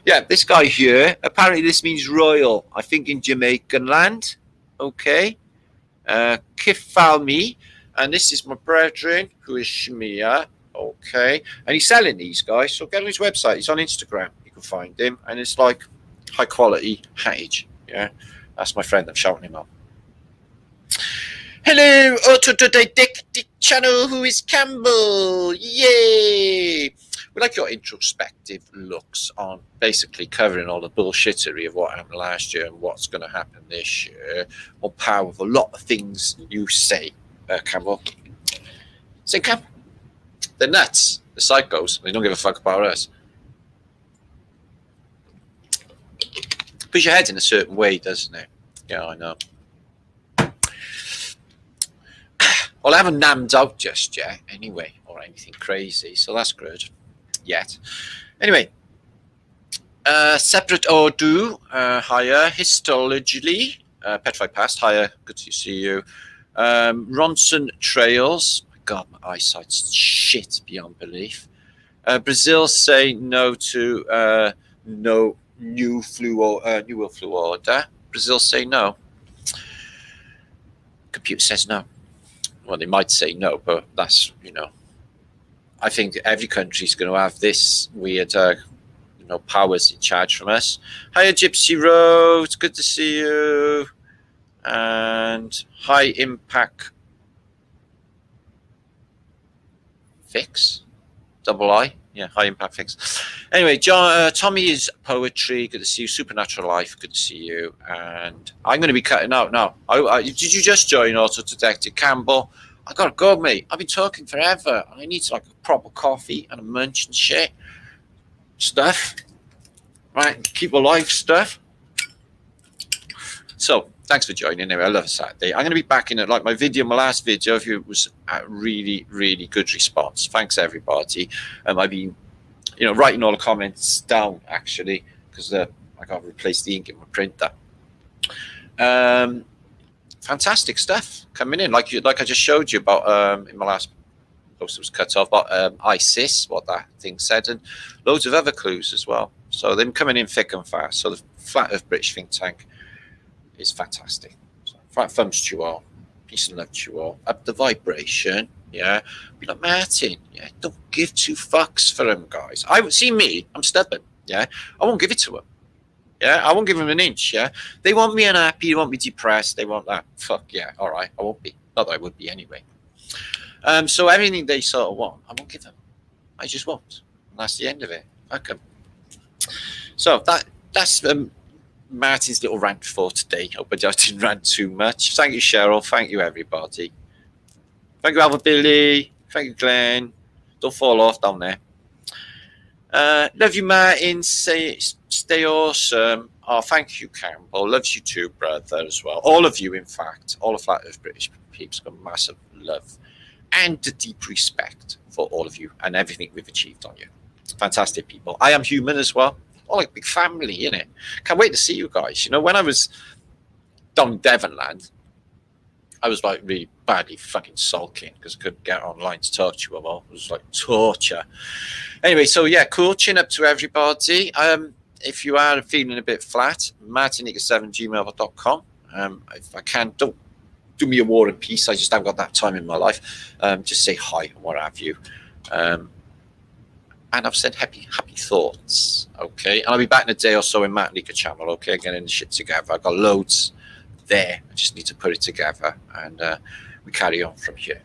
yeah, this guy here, apparently this means royal. I think in Jamaican land. Okay. Kifalmi. And this is my brethren, who is Shemia. Okay. And he's selling these, guys. So get on his website. He's on Instagram. You can find him. And it's like high quality hattage. Yeah. That's my friend. I'm shouting him out. Hello, autodidactic channel. Who is Campbell? Yay! We like your introspective looks on basically covering all the bullshittery of what happened last year and what's going to happen this year. On par with a lot of things you say, Campbell. Say, Cam, they're nuts. The psychos. They don't give a fuck about us. Puts your head in a certain way, doesn't it? Yeah, I know. Well, I haven't nammed out just yet, anyway, or anything crazy, so that's good. Yet. Anyway, separate or do, higher, histologically, Petrified Past, higher, good to see you. Ronson Trails, my God, my eyesight's shit beyond belief. Brazil say no to no new world flu order. Brazil say no. Computer says no. Well, they might say no, but that's, I think every country is going to have this weird, powers in charge from us. Hiya, Gypsy Road. It's good to see you. And High Impact Fix. Double I. Yeah, High Impact Fix. Anyway, Tommy is poetry. Good to see you. Supernatural Life. Good to see you. And I'm going to be cutting out now. Did you just join Autodidactic Campbell? I got to go, mate. I've been talking forever. I need a proper coffee and a munch and shit. Stuff. Right, keep alive stuff. So, thanks for joining anyway. I love Saturday. I'm going to be back in it. Like my last video of you was a really, really good response. Thanks, everybody. I've been, writing all the comments down, actually, because I got to replace the ink in my printer. Fantastic stuff coming in. Like I just showed you about in my last post that was cut off, about ISIS, what that thing said, and loads of other clues as well. So they're coming in thick and fast. So the Flat Earth British think tank is fantastic. So flat thumbs to you all. Peace and love to you all. Up the vibration. Yeah. Be like, Martin, yeah, don't give two fucks for them, guys. I'm stubborn. Yeah. I won't give it to them. Yeah. I won't give them an inch. Yeah. They want me unhappy. They want me depressed. They want that. Fuck yeah. All right. I won't be. Not that I would be anyway. So everything they sort of want, I won't give them. I just won't. And that's the end of it. Fuck them. So that's Martin's little rant for today. Hope I didn't rant too much. Thank you, Cheryl. Thank you, everybody. Thank you, Alva Billy. Thank you, Glenn. Don't fall off down there. Love you, Martin. Stay awesome. Oh, thank you, Campbell. Loves you too, brother, as well. All of you, in fact. All of Flat Earth British peeps got massive love and deep respect for all of you and everything we've achieved on you. Fantastic people. I am human as well. All like big family, innit? Can't wait to see you guys. When I was down in Devonland, I was like really badly fucking sulking because I couldn't get online to talk to you all. It was like torture. Anyway, so yeah, cool. Chin up to everybody. If you are feeling a bit flat, martinica7gmail.com. If I can, don't do me a war and peace. I just haven't got that time in my life. Just say hi and what have you. And I've said happy thoughts. Okay. And I'll be back in a day or so in Matt Nika channel. Okay. Getting the shit together. I've got loads there. I just need to put it together. And we carry on from here.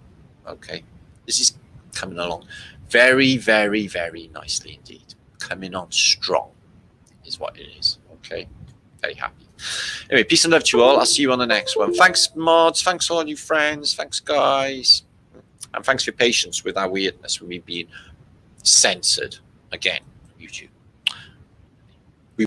Okay. This is coming along very, very, very nicely indeed. Coming on strong is what it is. Okay. Very happy. Anyway, peace and love to you all. I'll see you on the next one. Thanks, mods. Thanks, all you friends. Thanks, guys. And thanks for your patience with our weirdness, with me being censored again on YouTube.